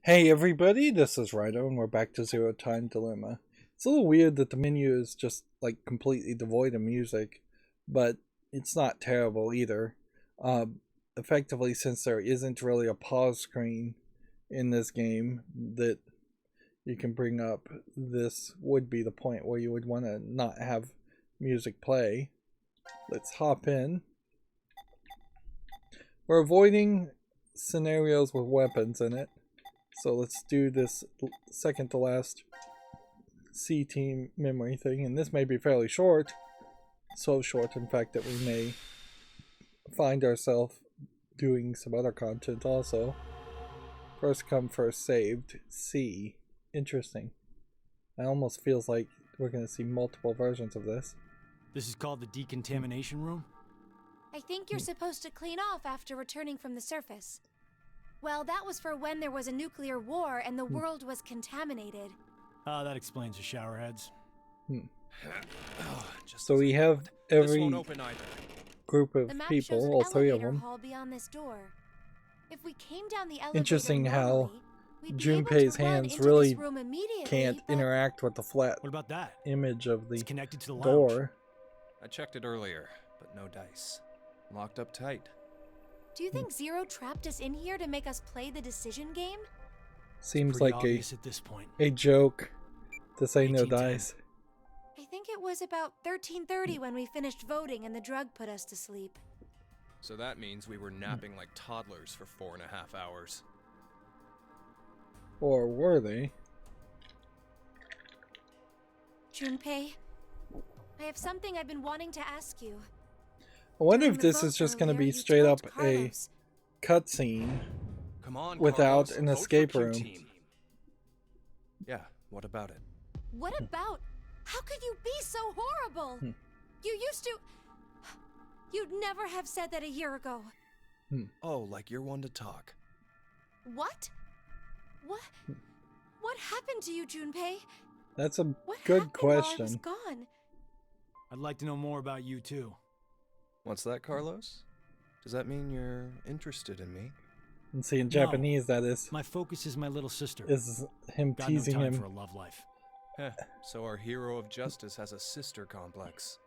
Hey everybody, this is Rydo and we're back to Zero Time Dilemma. It's a little weird that the menu is just like completely devoid of music, but it's not terrible either. Effectively, since there isn't really a pause screen in this game that you can bring up, this would be the point where you would want to not have music play. Let's hop in. We're avoiding scenarios with weapons in it. So let's do this second to last C-team memory thing, and this may be fairly short. So short, in fact, that we may find ourselves doing some other content also. First come, first saved. C. Interesting. It almost feels like we're going to see multiple versions of this. This is called the decontamination room? I think you're supposed to clean off after returning from the surface. Well, that was for when there was a nuclear war and the world was contaminated. Ah, that explains the showerheads. So we have every group of people, all three of them. Hall beyond this door. If we came down the elevator Interesting how normally, we'd be able Junpei's to run hands into really this room immediately, can't but interact with the flat What about that? image of the It's connected to the lounge. door. I checked it earlier, but no dice. Locked up tight. Do you think Zero trapped us in here to make us play the decision game? Seems Pretty like obvious at this point. a joke to say no 1810. dice. I think it was about 13:30 when we finished voting and the drug put us to sleep. So that means we were napping like toddlers for 4.5 hours. Or were they? Junpei, I have something I've been wanting to ask you. I wonder if During the this is vote just going to earlier, be you straight up told a Carlos. cutscene Come on, without Carlos, an vote for escape Q room. Team. Yeah, what about it? What about? How could you be so horrible? You used to. You'd never have said that a year ago. Oh, like you're one to talk. What? What? What happened to you, Junpei? That's a What good happened while I was question. gone? I'd like to know more about you, too. What's that, Carlos? Does that mean you're interested in me? And see, in No. Japanese, that is My focus is my little sister. him Got no teasing time him. for a love life. Heh, so our hero of justice has a sister complex.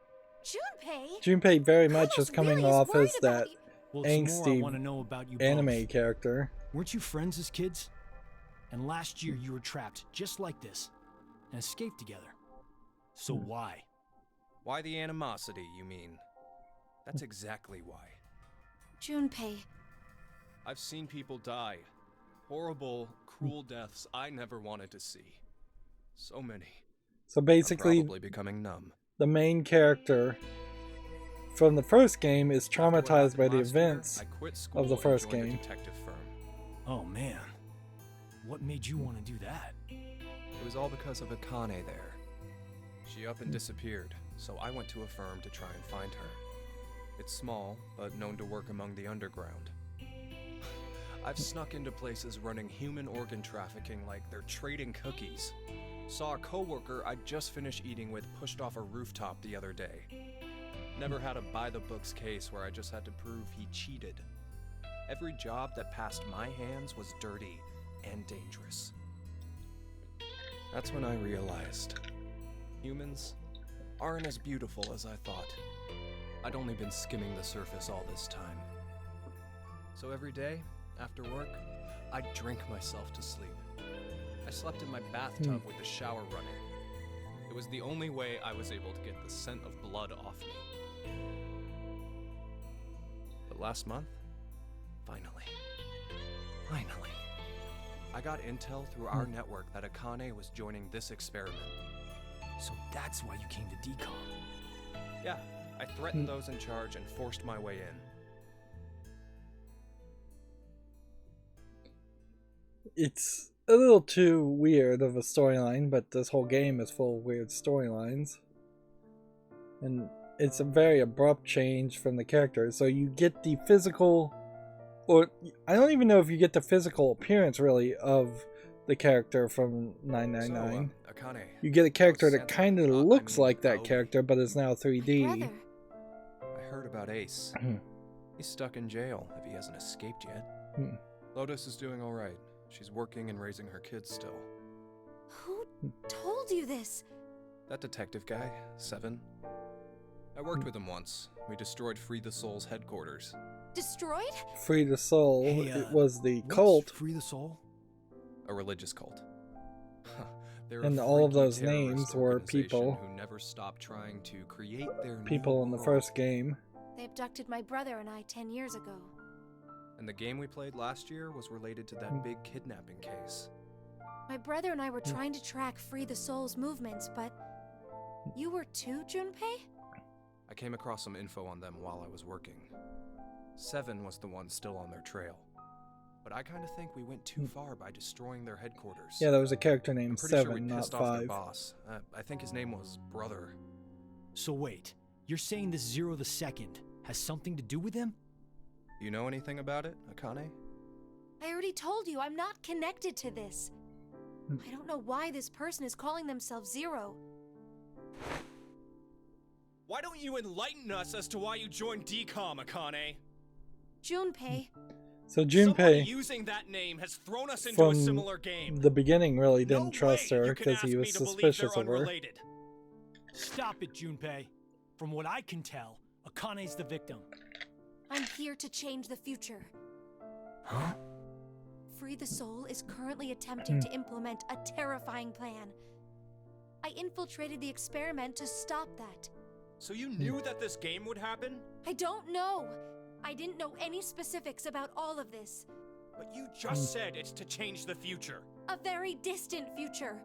Junpei? Junpei very much Carlos is coming really off worried as about that you. Well, it's more I angsty want to know about you anime both. character. Weren't you friends as kids? And last year you were trapped just like this and escaped together. So why? Why the animosity, you mean? That's exactly why. Junpei, I've seen people die. Horrible, cruel deaths I never wanted to see. So many. So I'm basically, probably becoming numb. the main character from the first game is After what traumatized by happened the last year, events I quit school of the and first joined a game. detective firm. Oh, man. What made you want to do that? It was all because of Akane there. She up and disappeared, so I went to a firm to try and find her. It's small, but known to work among the underground. I've snuck into places running human organ trafficking like they're trading cookies. Saw a coworker I'd just finished eating with pushed off a rooftop the other day. Never had a by-the-books case where I just had to prove he cheated. Every job that passed my hands was dirty and dangerous. That's when I realized humans aren't as beautiful as I thought. I'd only been skimming the surface all this time. So every day, after work, I'd drink myself to sleep. I slept in my bathtub with the shower running. It was the only way I was able to get the scent of blood off me. But last month, finally, I got intel through our network that Akane was joining this experiment. So that's why you came to decom. Yeah, I threatened those in charge and forced my way in. It's a little too weird of a storyline, but this whole game is full of weird storylines. And it's a very abrupt change from the character. So you get the physical, or I don't even know if you get the physical appearance really of the character from 999. So, Akane. You get a character that Santa, kind of I looks mean, like that Aoi. character, but is now 3D. brother. I heard about Ace. He's stuck in jail if he hasn't escaped yet. Lotus is doing alright. She's working and raising her kids still. Who told you this? That detective guy, Seven. I worked with him once. We destroyed Free the Soul's headquarters. Destroyed? Free the Soul. Hey, It was the what's cult. Free the Soul? A religious cult. They're And a all of freaky those names terrorist were organization people. who never stopped trying to create their People new in the world. first game. They abducted my brother and I 10 years ago. And the game we played last year was related to that big kidnapping case. My brother and I were trying to track Free the Soul's movements, but you were too, Junpei? I came across some info on them while I was working. Seven was the one still on their trail. But I kind of think we went too far by destroying their headquarters. Yeah, there was a character I'm named pretty sure Seven, we not pissed off their 5. boss. I think his name was Brother. So wait, you're saying this Zero the Second has something to do with him? You know anything about it, Akane? I already told you, I'm not connected to this. I don't know why this person is calling themselves Zero. Why don't you enlighten us as to why you joined DCOM, Akane? Junpei, So Somebody Junpei, using that name has thrown us into a from similar game. the beginning, really didn't No trust way her you can because he ask was me to believe suspicious they're of her. unrelated. Stop it, Junpei. From what I can tell, Akane's the victim. I'm here to change the future. Huh? Free the Soul is currently attempting to implement a terrifying plan. I infiltrated the experiment to stop that. So you knew that this game would happen? I don't know. I didn't know any specifics about all of this. But you just said it's to change the future. A very distant future.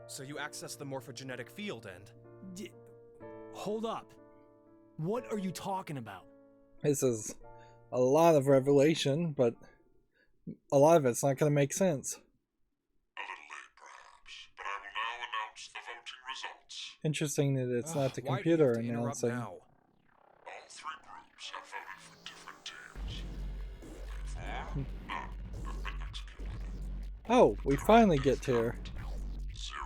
So you accessed the morphogenetic field and... Hold up. What are you talking about? This is a lot of revelation, but a lot of it's not going to make sense. A little late, perhaps, but I will now announce the voting results. Interesting that it's not the Why do you have computer to interrupt announcing. now? All three groups have voted for different teams. Therefore, none have been executed. Oh, we finally get to her. 0.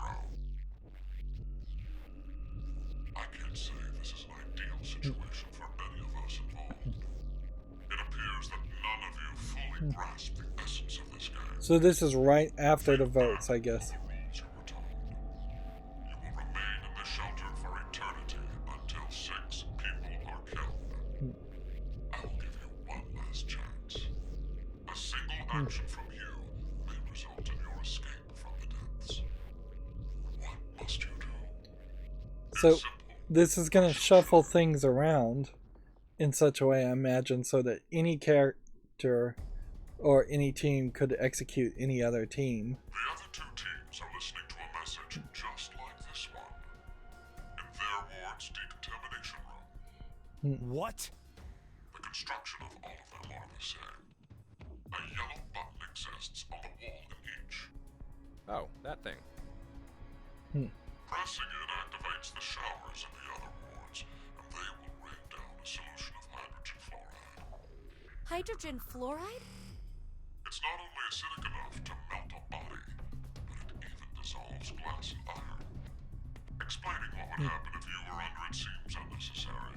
I can't say this is an ideal situation for any of us involved. It appears that none of you fully grasp the essence of this game. So this is right after the votes, I guess. The rules you were told. You will remain in the shelter for eternity until 6 people are killed. I will give you one last chance. A single action from you may result in your escape from the depths. What must you do? So this is going to shuffle things around in such a way, I imagine, so that any character or any team could execute any other team. The other 2 teams are listening to a message just like this one. In their ward's decontamination room. What? The construction of all of them are the same. A yellow button exists on the wall in each. Oh, that thing. Pressing it activates the showers in the other wards, and they will rain down a solution of hydrogen fluoride. Hydrogen fluoride? It's not only acidic enough to melt a body, but it even dissolves glass and iron. Explaining what would happen if you were under it seems unnecessary.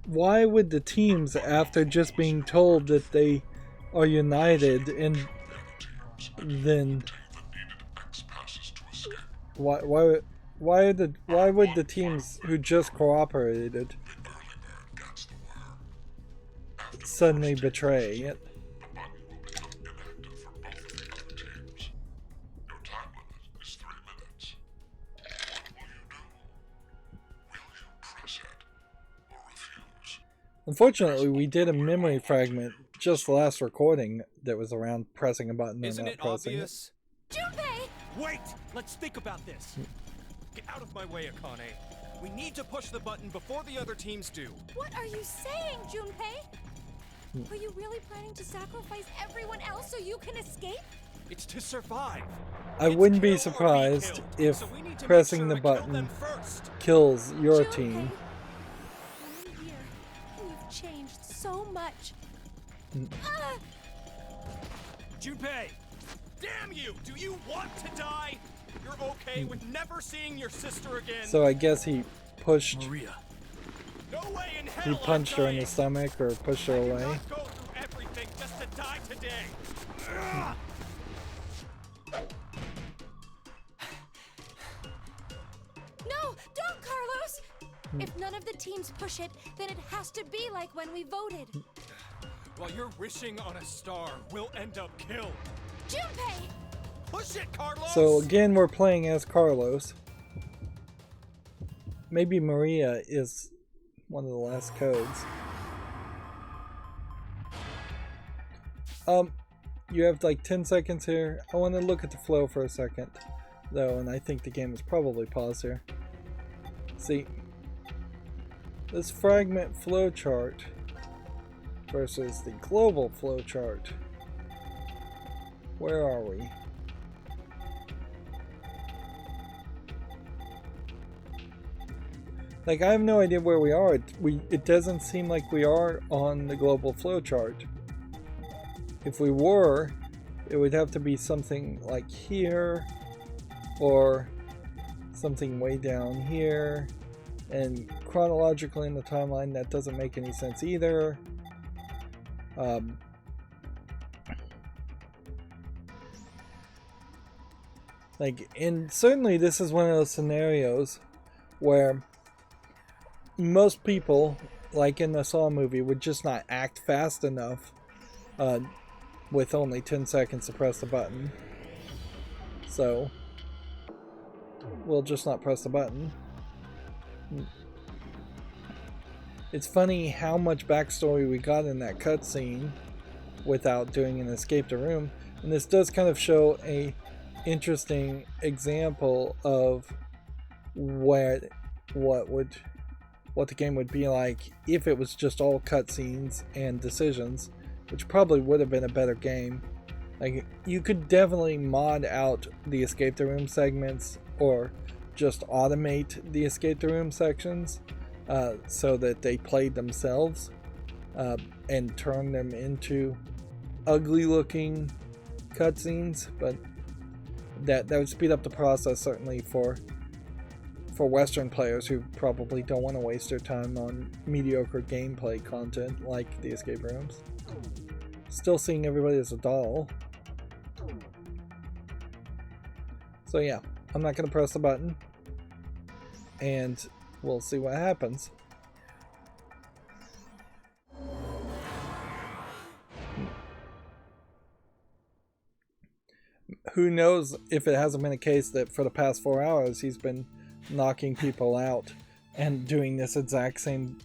Why would the teams, after just being told that they are united, and then Obtain the needed X passes to escape. why would the teams who just cooperated The early bird gets the worm. After the suddenly first team betray finishes, it? the button will become inactive for both of the other teams. Your time limit is 3 minutes. What will you do? Will you press it or refuse? Unfortunately, we did a memory fragment just the last recording that was around pressing a button Isn't or it not pressing obvious? Junpei! Wait! Let's think about this. Get out of my way, Akane. We need to push the button before the other teams do. What are you saying, Junpei? Are you really planning to sacrifice everyone else so you can escape? It's to survive. I It's wouldn't be kill or surprised killed, if so we need to make pressing sure the to kill button them first. kills your Junpei, team. 1 year, and you've changed so much. Ah! Junpei! Damn you! Do you want to die? You're okay with never seeing your sister again? So I guess he pushed, Maria. No way in hell he I'm punched her in the dying. stomach or pushed her I did away. not go through everything just to die today. If none of the teams push it, then it has to be like when we voted. While you're wishing on a star, we'll end up killed. Junpei! Push it, Carlos! So again, we're playing as Carlos. Maybe Maria is one of the last codes. You have like 10 seconds here. I want to look at the flow for a second, though, and I think the game is probably paused here. See, this fragment flowchart versus the global flowchart. Where are we? Like, I have no idea where we are. It doesn't seem like we are on the global flowchart. If we were, it would have to be something like here, or something way down here. And chronologically in the timeline, that doesn't make any sense either. And certainly this is one of those scenarios where most people, like in the Saw movie, would just not act fast enough with only 10 seconds to press the button. So we'll just not press the button. It's funny how much backstory we got in that cutscene without doing an escape the room, and this does kind of show a interesting example of what the game would be like if it was just all cutscenes and decisions, which probably would have been a better game. Like, you could definitely mod out the escape the room segments, or just automate the escape the room sections so that they played themselves and turn them into ugly looking cutscenes, but that would speed up the process, certainly for Western players who probably don't want to waste their time on mediocre gameplay content like the escape rooms. Still seeing everybody as a doll. So yeah, I'm not going to press the button, and we'll see what happens. Who knows if it hasn't been a case that for the past 4 hours he's been knocking people out and doing this exact same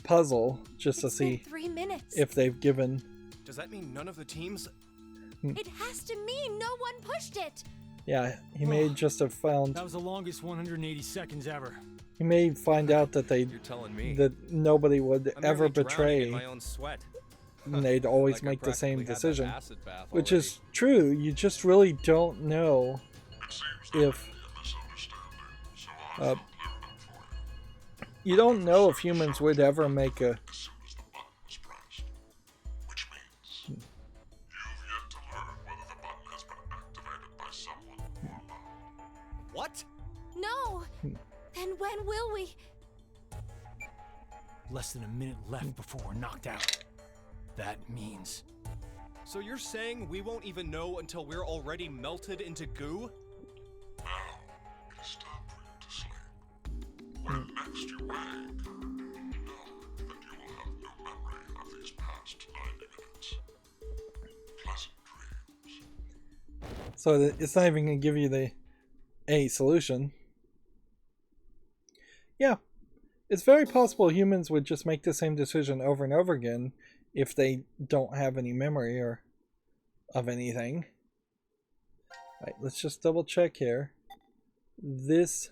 puzzle just to see 3 minutes. if they've given. Does that mean none of the teams? It has to mean no one pushed it. Yeah, he may just have found. That was the longest 180 seconds ever. He may find out that You're telling me that nobody would I'm ever nearly drowning betray, in my own sweat. and they'd always Like I make the same practically had that decision, acid bath which already. is true. You just really don't know It seems there if may be a misunderstanding, so I'll clear it up for you. you don't know if humans would ever make a. As soon as the button was pressed. Which means you've yet to learn whether the button has been activated by someone or not. What? No. Then when will we? Less than a minute left before we're knocked out. That means... So you're saying we won't even know until we're already melted into goo? Now, it is time for you to sleep. When next you wake, know that you will have no memory of these past 90 minutes. Pleasant dreams. So that it's not even going to give you a solution. Yeah, it's very possible humans would just make the same decision over and over again if they don't have any memory or of anything. Alright, let's just double check here. This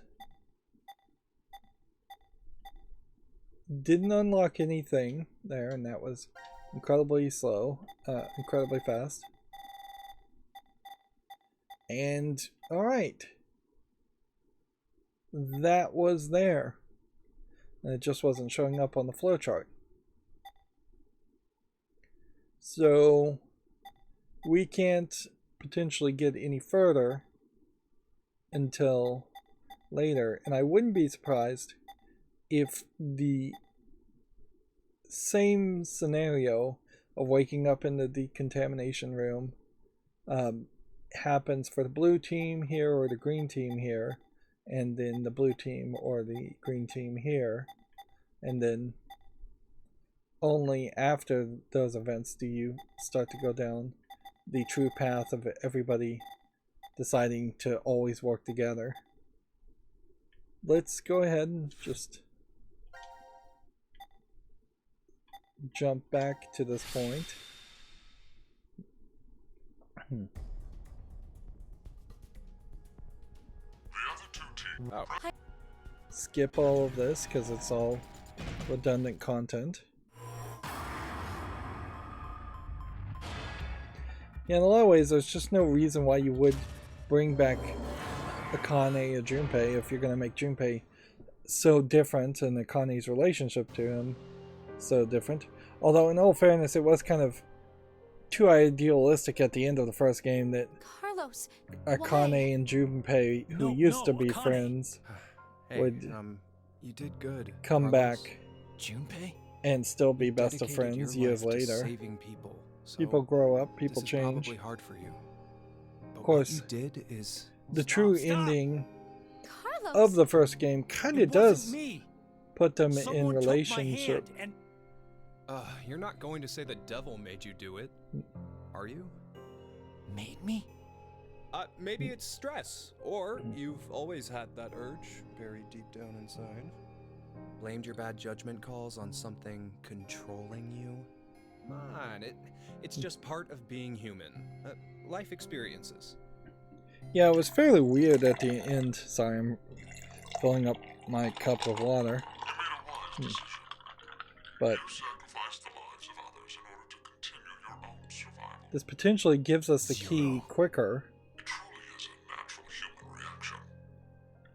didn't unlock anything there, and that was incredibly slow, incredibly fast. And alright, that was there, and it just wasn't showing up on the flowchart. So we can't potentially get any further until later, and I wouldn't be surprised if the same scenario of waking up in the decontamination room happens for the blue team here or the green team here, and then the blue team or the green team here, and then only after those events do you start to go down the true path of everybody deciding to always work together. Let's go ahead and just jump back to this point. The other two teams. Oh. Skip all of this because it's all redundant content. Yeah, in a lot of ways, there's just no reason why you would bring back Akane or Junpei if you're going to make Junpei so different and Akane's relationship to him so different. Although, in all fairness, it was kind of too idealistic at the end of the first game that Carlos, Akane why? and Junpei, who used to be Akane. friends, Hey, would you did good. come Carlos. back Junpei? and still be best of Dedicated friends your years life to later. Saving people. So People grow up, people this is change. probably hard for you. But course, what you did is The true Stop. ending Carlos. of the first game kind of It wasn't does me. put them Someone in took my relationship. hand and you're not going to say the devil made you do it, are you? made me? Maybe it's stress, or you've always had that urge buried deep down inside. Blamed your bad judgment calls on something controlling you? Come on, it's just part of being human. Life experiences. Yeah, it was fairly weird at the end. Sorry, I'm filling up my cup of water. You made a wise decision. But You sacrificed the lives of others in order to continue your own survival. this potentially gives us the key quicker. It truly is a natural human reaction.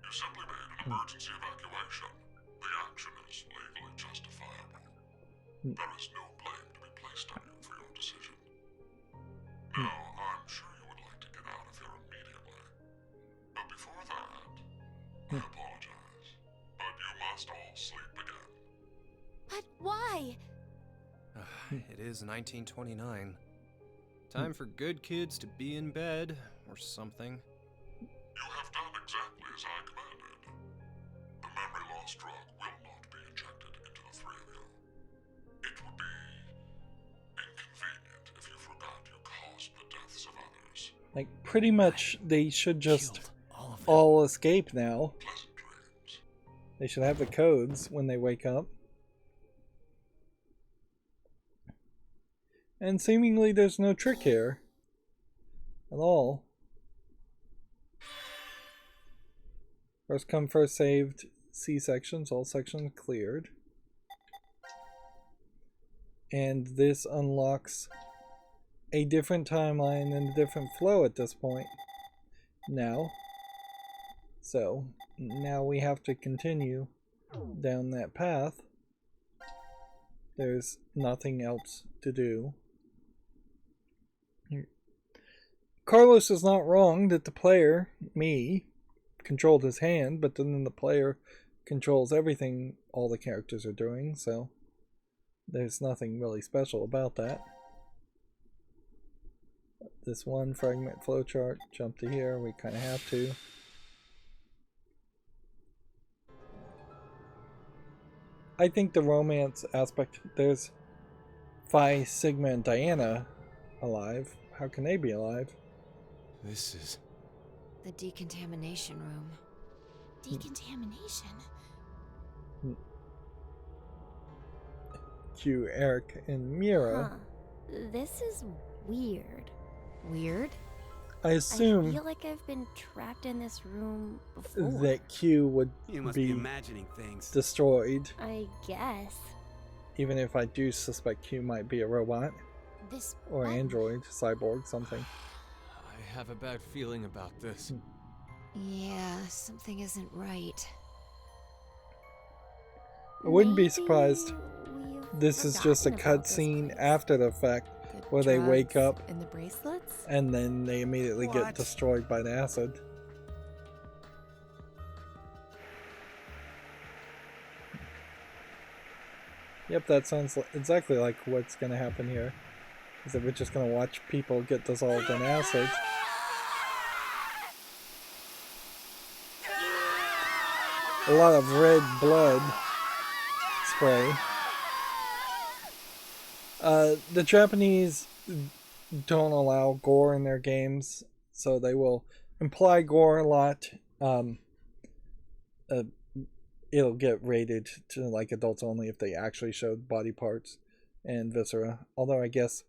You simply made an emergency evacuation. The action is legally justifiable. There is no blame to be placed on you for your decision. Now, I'm sure you would like to get out of here immediately. But before that, I apologize. But you must all sleep again. But why? It is 1929. Time for good kids to be in bed, or something. You have done exactly as I commanded. The memory loss drug will not be injected into the three of you. It would be inconvenient if you forgot you caused the deaths of others. Like, pretty much they should just Killed all of them. all escape now. Pleasant dreams. They should have the codes when they wake up. And seemingly there's no trick here at all. First come, first saved C sections, all sections cleared. And this unlocks a different timeline and a different flow at this point now. So now we have to continue down that path. There's nothing else to do. Carlos is not wrong that the player, me, controlled his hand, but then the player controls everything all the characters are doing, so there's nothing really special about that. This one fragment flowchart, jump to here, we kind of have to. I think the romance aspect, there's Phi, Sigma, and Diana alive. How can they be alive? This is... The decontamination room. Decontamination. Q, Eric, and Mira. Huh. This is weird. Weird? I I assume feel like I've been trapped in this room before. that Q would You must be be imagining things. destroyed, I guess. even if I do suspect Q might be a robot This or button. android, cyborg, something. I have a bad feeling about this. Yeah, something isn't right. I wouldn't be Maybe surprised. we've This is just a forgotten about this cutscene place. after the fact The where they wake drugs up and the bracelets? and then they immediately get What? destroyed by the acid. Yep, that sounds exactly like what's going to happen here. Is that we're just going to watch people get dissolved in acid. a lot of red blood spray. The Japanese don't allow gore in their games, so they will imply gore a lot. It'll get rated to like adults only if they actually showed body parts and viscera. Although I guess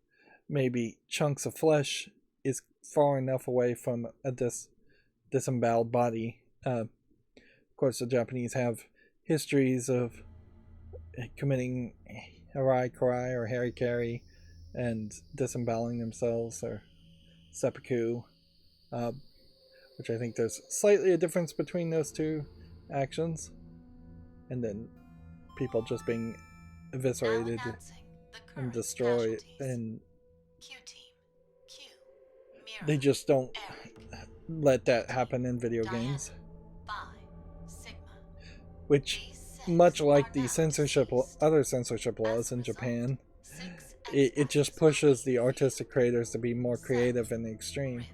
maybe chunks of flesh is far enough away from a disemboweled body. Of course, the Japanese have histories of committing harakiri or harikari and disemboweling themselves, or seppuku, which I think there's slightly a difference between those two actions, and then people just being eviscerated and destroyed, and they just don't let that happen in video games, which, much like the other censorship laws in Japan, it just pushes the artistic creators to be more creative in the extreme.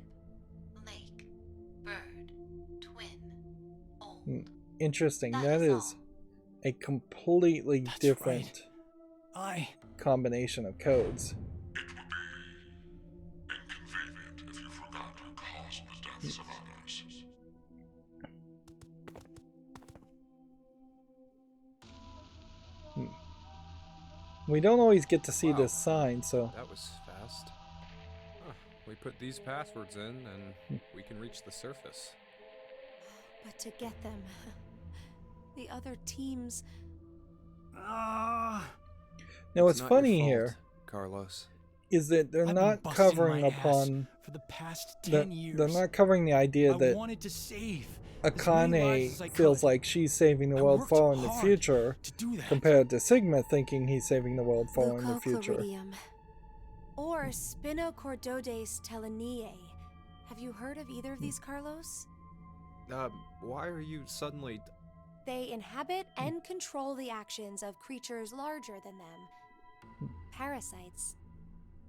Interesting. That is a completely different combination of codes. It would be inconvenient if you forgot to cause the deaths of others. We don't always get to see this sign, so... That was fast. Huh. We put these passwords in, and we can reach the surface. But to get them, the other teams... Now what's funny here, Carlos, is that they're not covering upon... For the past 10 years. They're not covering the idea I that wanted to save Akane feels like she's saving the world far in the future, compared to Sigma thinking he's saving the world far in the future. Leucochloridium, or Spinochordodes teleniae. Have you heard of either of these, Carlos? Why are you suddenly... They inhabit and control the actions of creatures larger than them. Parasites.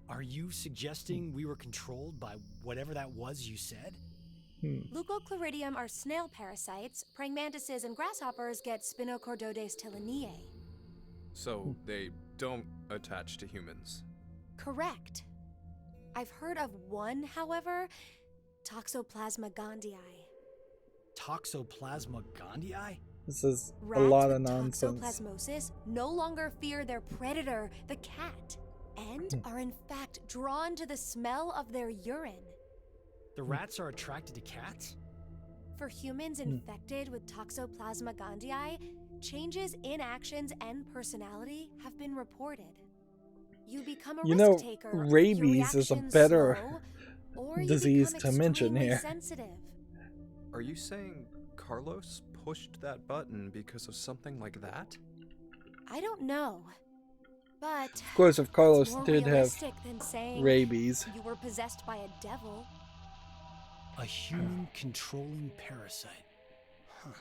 Are you suggesting we were controlled by whatever that was you said? Leucochloridium are snail parasites. Praying mantises and grasshoppers get Spinochordodes teleniae. So they don't attach to humans? Correct. I've heard of one, however, Toxoplasma gondii. Toxoplasma gondii? This is Rats a lot with of nonsense. toxoplasmosis no longer fear their predator, the cat, and are in fact drawn to the smell of their urine. The rats are attracted to cats? For humans infected with Toxoplasma gondii, changes in actions and personality have been reported. You become a risk taker. Rabies is a better slow, disease to mention here. Sensitive. Are you saying Carlos pushed that button because of something like that? I don't know. But of course, if Carlos did have realistic than saying rabies, you were possessed by a devil. A human controlling parasite. Huh.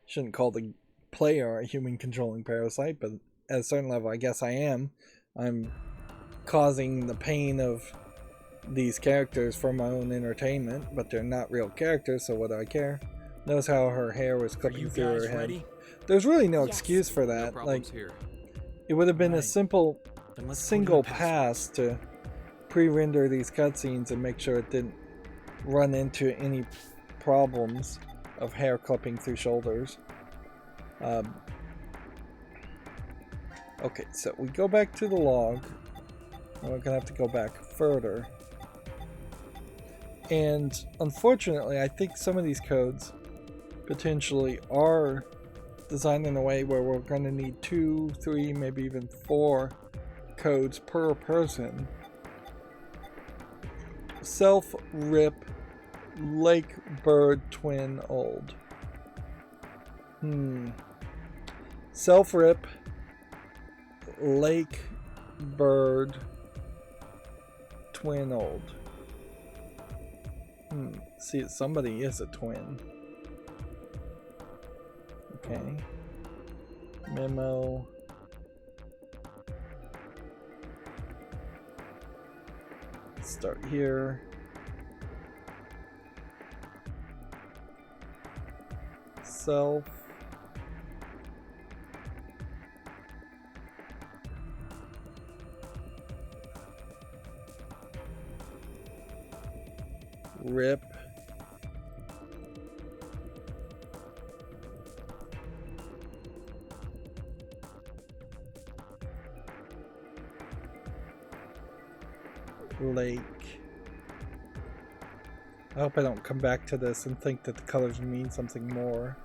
Shouldn't call the player a human controlling parasite, but at a certain level I guess I am. I'm causing the pain of these characters for my own entertainment, but they're not real characters, so what do I care? Notice how her hair was clipping through her head. Ready? There's really no excuse for that. No here. It would have been a simple single pass pass to pre-render these cutscenes and make sure it didn't run into any problems of hair clipping through shoulders. Okay, so we go back to the log. We're gonna have to go back further. And unfortunately, I think some of these codes potentially are designed in a way where we're going to need 2, 3, maybe even 4 codes per person. Self-rip lake bird twin old. Self-rip lake bird twin old. See, somebody is a twin. Okay. Memo. Let's start here. Self. Rip. Lake. I hope I don't come back to this and think that the colors mean something more.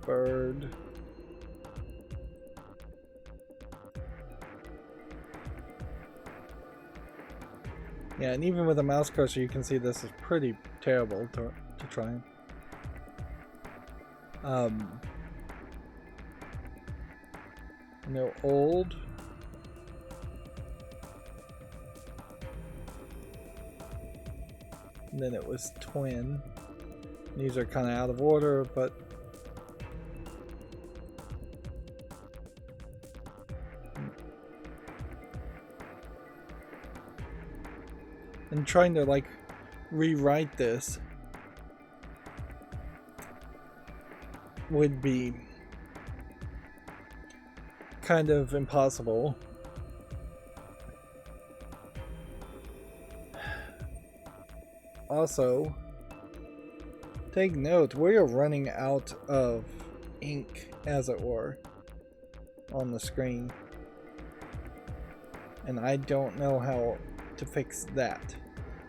Bird. Yeah, and even with a mouse cursor, you can see this is pretty terrible to try. No, old. And then it was twin. These are kind of out of order, but and trying to like rewrite this would be kind of impossible. Also, take note, we are running out of ink, as it were, on the screen. And I don't know how to fix that.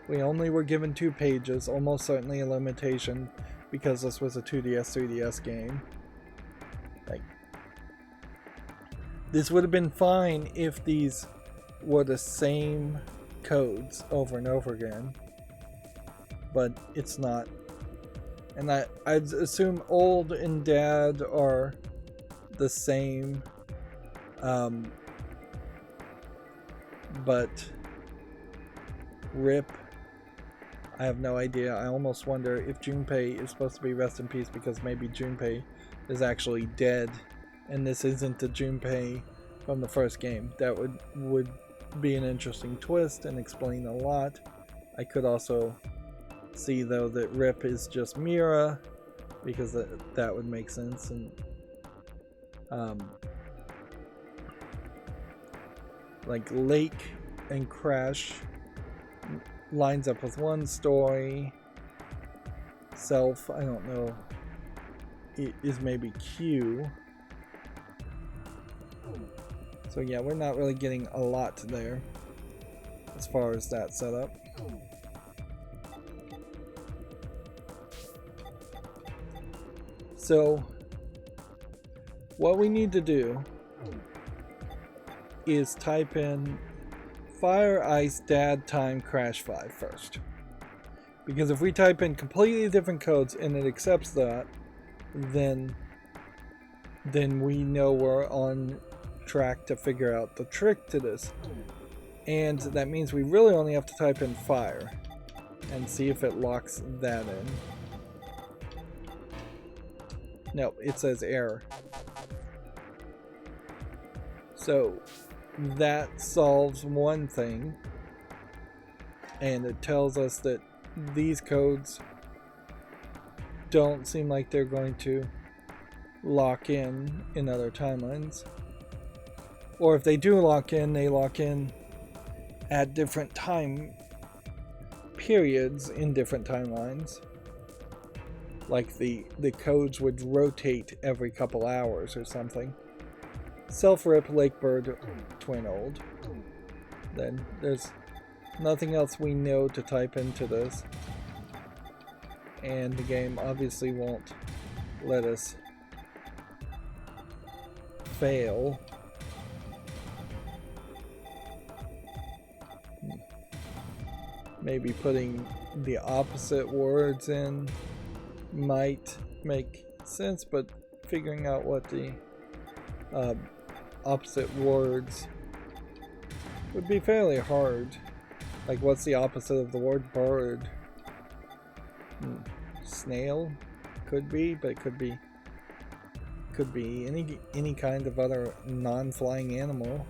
We only were given 2 pages, almost certainly a limitation because this was a 2DS, 3DS game. Like, this would have been fine if these were the same codes over and over again, but it's not. And I'd assume old and dad are the same, but rip, I have no idea. I almost wonder if Junpei is supposed to be rest in peace because maybe Junpei is actually dead and this isn't the Junpei from the first game. That would be an interesting twist and explain a lot. I could also see though that Rip is just Mira because that would make sense. And like Lake and Crash lines up with one story. Self, I don't know, it is maybe Q. So yeah, we're not really getting a lot there as far as that setup. So what we need to do is type in Fire, Ice, Dad, Time, Crash 5 first. Because if we type in completely different codes and it accepts that, then we know we're on track to figure out the trick to this. And that means we really only have to type in Fire and see if it locks that in. No, it says error. So that solves one thing, and it tells us that these codes don't seem like they're going to lock in other timelines. Or if they do lock in, they lock in at different time periods in different timelines. Like the codes would rotate every couple hours or something. Self-Rip, Lakebird, Twin Old. Then there's nothing else we know to type into this. And the game obviously won't let us fail. Maybe putting the opposite words in might make sense, but figuring out what the opposite words would be fairly hard. Like, what's the opposite of the word bird? Snail? Could be, but it could be could be any kind of other non-flying animal.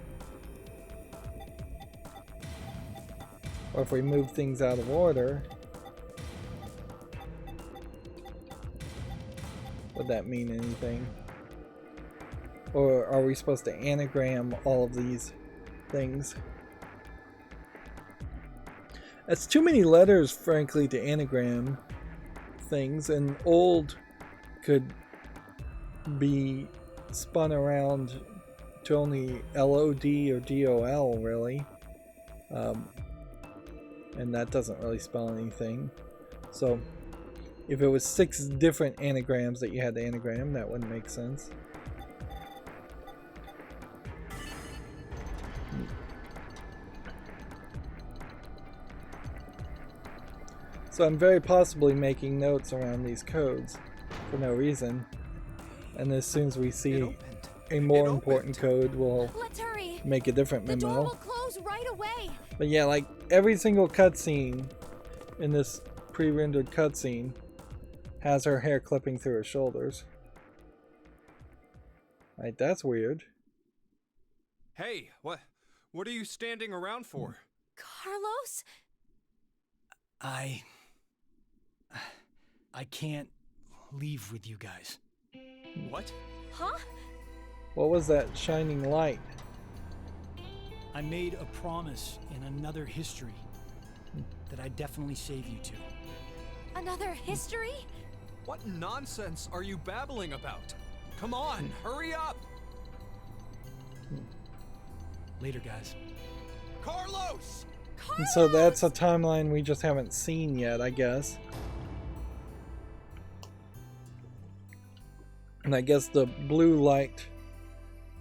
Or if we move things out of order, would that mean anything? Or are we supposed to anagram all of these things? That's too many letters, frankly, to anagram things, and old could be spun around to only LOD or DOL, really. And that doesn't really spell anything. So if it was 6 different anagrams that you had to anagram, that wouldn't make sense. So I'm very possibly making notes around these codes for no reason. And as soon as we see a more important code, we'll make a different memo. The door will close right away. But yeah, like every single cutscene in this pre-rendered cutscene has her hair clipping through her shoulders. Right, that's weird. Hey, what are you standing around for? Carlos? I can't leave with you guys. What? Huh? What was that shining light? I made a promise in another history that I'd definitely save you two. Another history? What nonsense are you babbling about? Come on, hurry up! Later, guys. Carlos! And so that's a timeline we just haven't seen yet, I guess. And I guess the blue light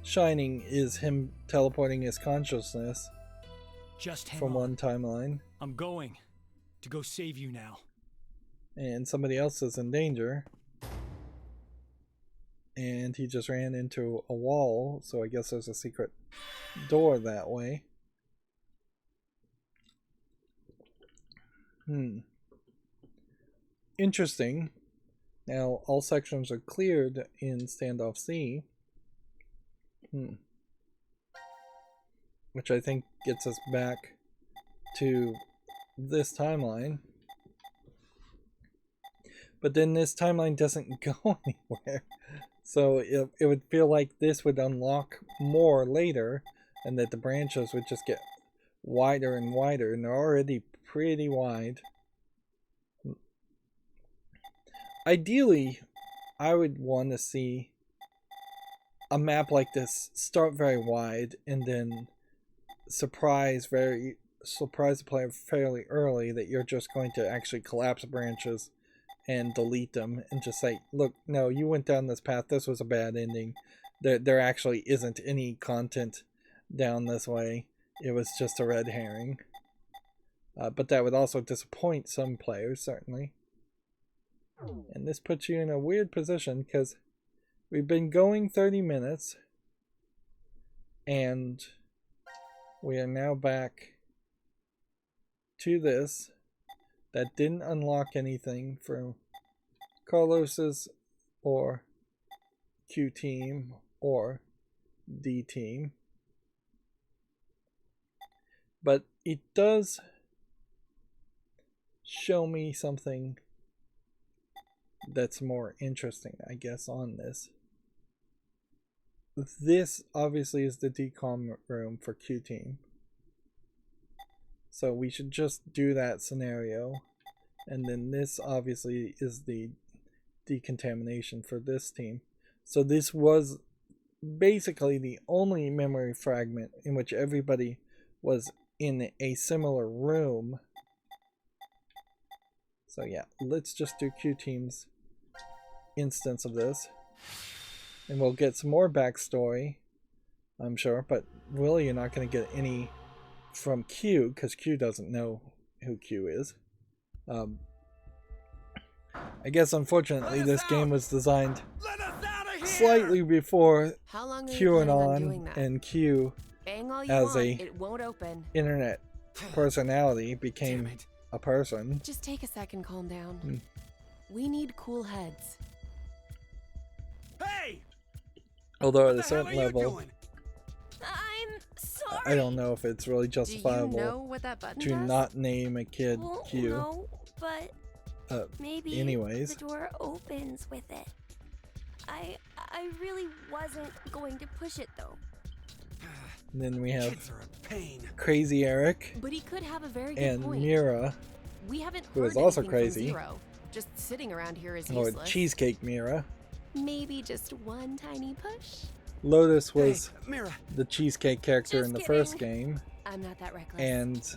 shining is him teleporting his consciousness Just hang from on. one timeline. I'm going to go save you now. And somebody else is in danger. And he just ran into a wall, so I guess there's a secret door that way. Interesting. Now all sections are cleared in Standoff C. Which I think gets us back to this timeline. But then this timeline doesn't go anywhere. So it would feel like this would unlock more later, and that the branches would just get wider and wider, and they're already pretty wide. Ideally, I would want to see a map like this start very wide and then surprise the player fairly early that you're just going to actually collapse branches and delete them and just say, look, no, you went down this path, this was a bad ending, there actually isn't any content down this way, it was just a red herring. But that would also disappoint some players, certainly. And this puts you in a weird position because we've been going 30 minutes and we are now back to this that didn't unlock anything for Carlos's or Q team or D team. But it does show me something that's more interesting, I guess, on this. This obviously is the decom room for Q team. So we should just do that scenario. And then this obviously is the decontamination for this team. So this was basically the only memory fragment in which everybody was in a similar room. So yeah, let's just do Q team's instance of this. And we'll get some more backstory, I'm sure. But really, you're not going to get any from Q, because Q doesn't know who Q is. I guess, unfortunately, this game was designed slightly before QAnon and Q as a internet personality became a person. Just take a second, calm down. We need cool heads. Hey! Although What at the a hell certain are you level, doing? I'm sorry. I don't know if it's really Do you justifiable know what that button to does? not name a kid Well, Q. no, but maybe Anyways. the door opens with it. I really wasn't going to push it though. And then we have Kids are a pain. Crazy Eric But he could have a very good and point. Mira, We haven't who heard is also anything from crazy. Zero. Just sitting around here is or useless. Cheesecake Mira. Maybe just one tiny push. Lotus was Hey, Mira. the cheesecake character Just in the kidding. first game, I'm not that reckless. and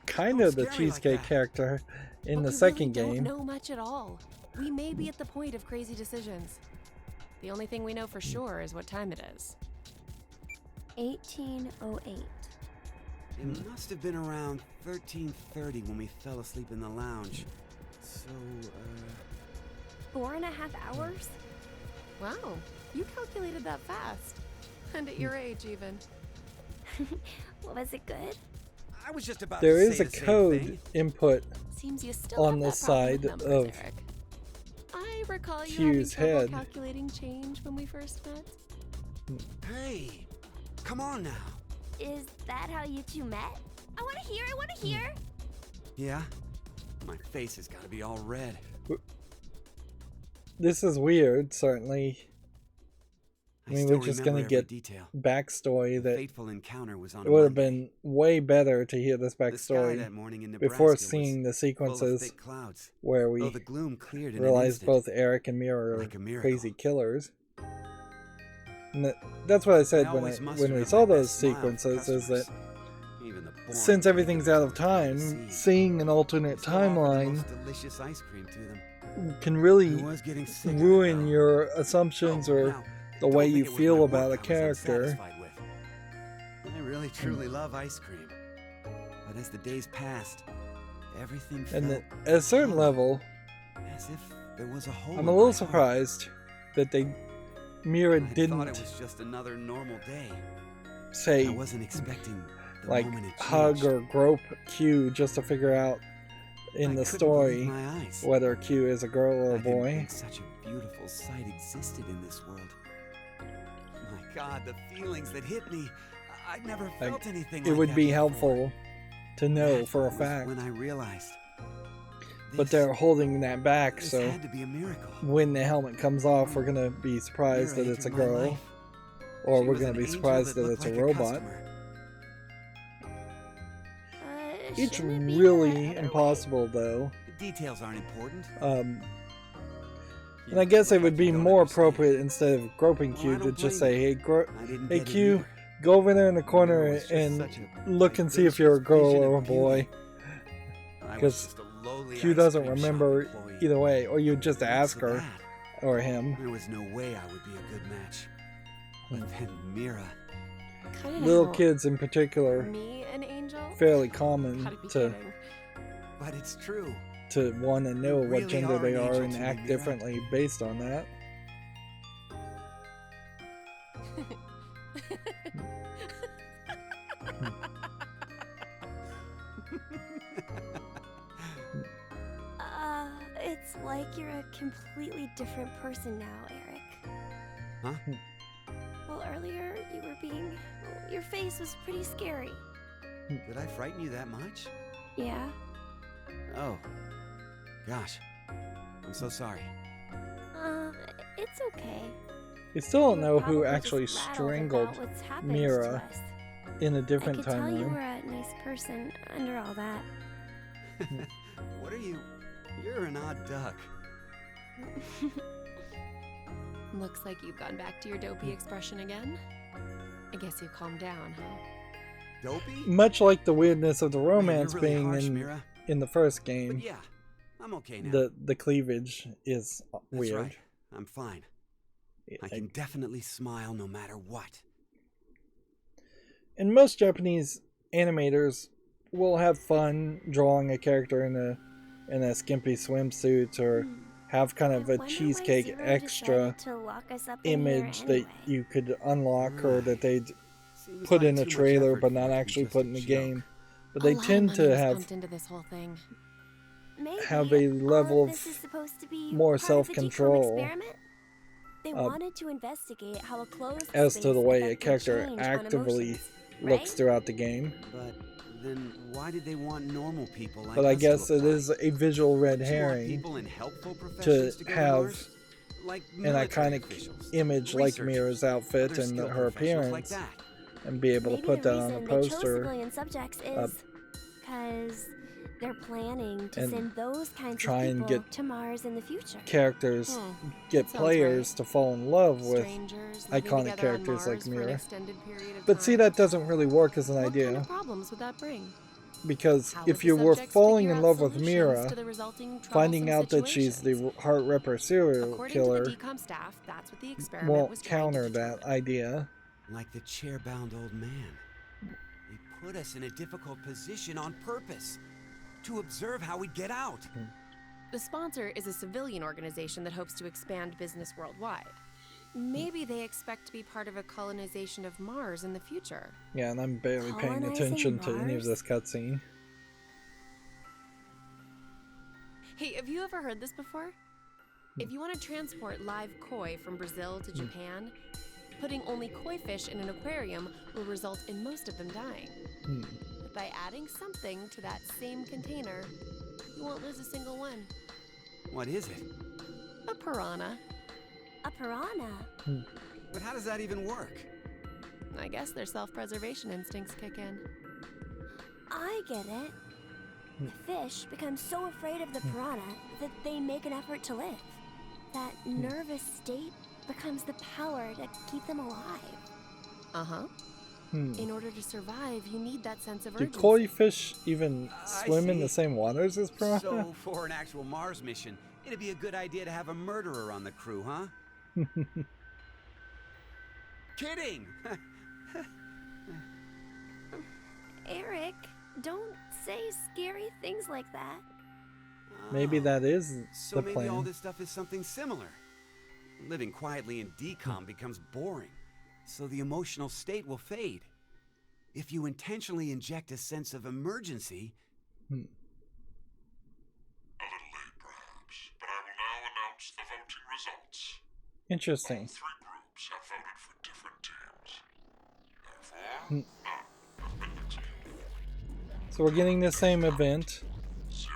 kind Don't of the scare me like cheesecake that. character in But the we second really game. don't know much at all. We may be at the point of crazy decisions. The only thing we know for sure is what time it is. 1808. It must have been around 13:30 when we fell asleep in the lounge. So, 4.5 hours? Wow, you calculated that fast. And at your age, even. Was it good? I was just about There to is say a the same code thing. input Seems you still on have the that problem with side numbers, of Eric. I recall you Q's having trouble head. calculating change when we first met. hey, come on now. Is that how you two met? I want to hear. Yeah? My face has got to be all red. This is weird, certainly. I mean, still we're just remember gonna every get detail. backstory The that fateful encounter was on it a would have Monday. been way better to hear this The sky backstory that morning in Nebraska before was seeing the full of sequences thick clouds, where though we the gloom cleared in an realized instant. both Eric and Mira are like a miracle. crazy killers. And that's what I said when always mustered when we up saw my those best smile for sequences, is that customers. Even the boring since everything's out of people were time, to see. seeing an alternate Still offered the timeline most delicious ice cream to them. can I really was getting sick of it, ruin though. your assumptions Oh, or now, the don't way think you it was feel my about a work I was character. unsatisfied with. I really truly love ice cream. But as the days passed, everything And felt at a certain hollow, level, as if there was a hole I'm in a my little heart. surprised that Mira I thought it didn't was just another normal day. say I wasn't expecting the like moment it hug changed. or grope Q just to figure out in I the couldn't story believe my eyes. whether Q is a girl or a I didn't boy. think such a beautiful sight existed in this world. My God, the feelings that hit me. I'd never felt anything It like would that be before. helpful to know That for a was fact, when I realized. but they're holding that back, This so had to be a miracle. when the helmet comes off, we're gonna be surprised Mira that it's a entered my girl, life. or She we're was gonna an be angel surprised that looked it's a like robot. customer. It's Shouldn't it be the really other way? impossible, though. The details aren't important. And I guess it look would like be you don't more understand. appropriate instead of groping Well, Q I to don't just blame say, you. "Hey, I didn't hey get it Q, either. go over there in the corner Mira was just and such a look and see if you're a girl vision or a of beauty. boy." I was 'Cause just a lowly Q ice doesn't cream shop remember employee. either way, or you just What's ask so her bad? or him. There was no way I would be a good match. But then Mira. Kinda Little now, kids in particular, Me, an angel? fairly common Gotta be to kidding. But it's true. want to know You what really gender are they an are angel and to me, act Mira. differently based on that. It's like you're a completely different person now, Eric. Huh? Well, earlier your face was pretty scary. Did I frighten you that much? Yeah? Oh. Gosh. I'm so sorry. It's okay. We still don't You know were who probably actually just rattled strangled about what's happened to Mira us. in a I different could tell you were timeline. a nice person under all that. What are you? You're an odd duck. Looks like you've gone back to your dopey expression again. I guess you've calmed down, huh? Dopey? Much like the weirdness of the Man, romance you're really being harsh, in Mira. the first But game, yeah, I'm okay now. the cleavage is That's weird. right. I'm fine. I can definitely smile no matter what. And most Japanese animators will have fun drawing a character in a skimpy swimsuit or have kind of I a wonder why cheesecake Zero extra decided to lock us up in here image that anyway. you could unlock or that they'd Seems put like in a too much trailer effort but for not it to be actually just put a in the joke. game. But A they lot of tend money to was have pumped into this whole thing. Maybe have a level all of this is supposed to be more part of the Decom self-control. experiment? They wanted to investigate how a closed as space to the way a affected character change on actively emotions, looks right? throughout the game. But then why did they want normal people like But I us guess to it apply? is a visual red Don't you want herring people in helpful to professions to go to have Mars? Like an military iconic officials, image like researchers, Mira's outfit other and skilled her professionals like appearance, that. and be able Maybe to put the that on a reason they chose poster. civilian subjects is because they're planning to and send those kinds try of and people get to Mars in the future. Characters get that sounds players right. to fall in love with Strangers living iconic together on characters like Mars for an Mira. extended period of But see, time. that doesn't really work as an What idea. kind of problems would that bring? Because How if would you the were subjects falling figure in out love with solutions Mira, to the resulting finding troublesome out that she's situations? the heart ripper serial According killer to the decom staff, that's what the experiment won't was trying counter to that determine. idea. Like the chair-bound old man. They put us in a difficult position on purpose to observe how we get out. The sponsor is a civilian organization that hopes to expand business worldwide. Maybe they expect to be part of a colonization of Mars in the future. Yeah, and I'm barely paying Colonizing attention to any of Mars? this cutscene. Hey, have you ever heard this before? If you want to transport live koi from Brazil to Japan, putting only koi fish in an aquarium will result in most of them dying. But by adding something to that same container, you won't lose a single one. What is it? A piranha. A piranha? But how does that even work? I guess their self-preservation instincts kick in. I get it. The fish become so afraid of the piranha that they make an effort to live. That nervous state becomes the power to keep them alive. Uh-huh. In order to survive, you need that sense of Do urgency. koi fish even swim in see. the same waters as piranha? So, for an actual Mars mission, it'd be a good idea to have a murderer on the crew, huh? Kidding! Eric, don't say scary things like that. Maybe that is So the maybe plan. all this stuff is something similar. Living quietly in decom becomes boring, so the emotional state will fade. If you intentionally inject a sense of emergency... A little late, perhaps, but I will now announce the voting results. Interesting. All three groups have voted for different teams. Therefore, none have been executed. So we're getting the same event. 0.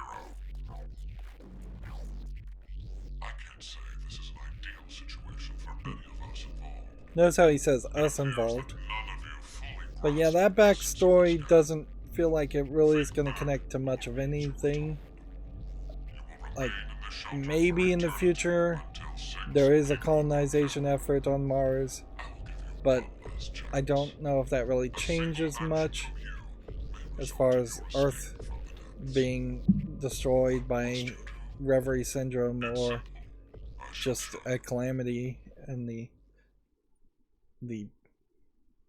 I can't say this is an ideal situation for any of us involved. Notice how he says us involved. None of you fully But yeah, that backstory doesn't feel like it really is going to connect to much of anything. Like, maybe in the future there is a colonization effort on Mars, but I don't know if that really changes much as far as Earth being destroyed by Reverie Syndrome or just a calamity and the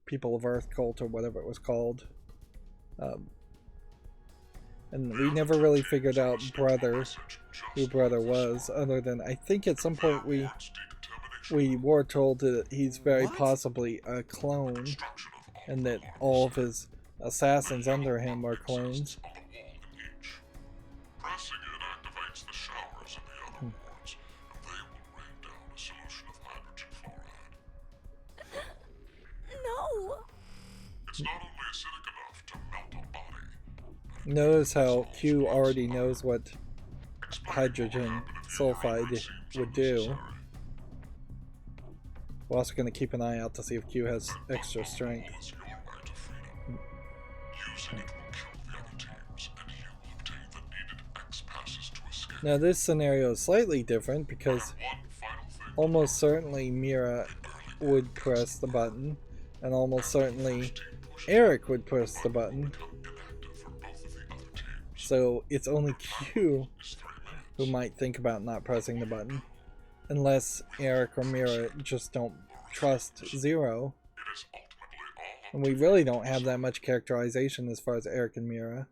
People of Earth cult or whatever it was called. And we never really figured out who Brother was, other than I think at some point we were told that he's very possibly a clone, and that all of his assassins under him are clones. Pressing it activates the showers in the other wards, and they will rain down a solution of hydrogen fluoride. No! It's not only acidic enough to melt a body. Notice how Q already knows what hydrogen sulfide would do. We're also going to keep an eye out to see if Q has extra strength. It's your way to freedom. Using it will kill the other teams, and you will obtain the needed X passes to escape. Now this scenario is slightly different because One final thing. almost certainly Mira would press the button, and almost certainly Eric would press the button. So it's only Q who might think about not pressing the button, unless Eric or Mira just don't trust Zero. And we really don't have that much characterization as far as Eric and Mira.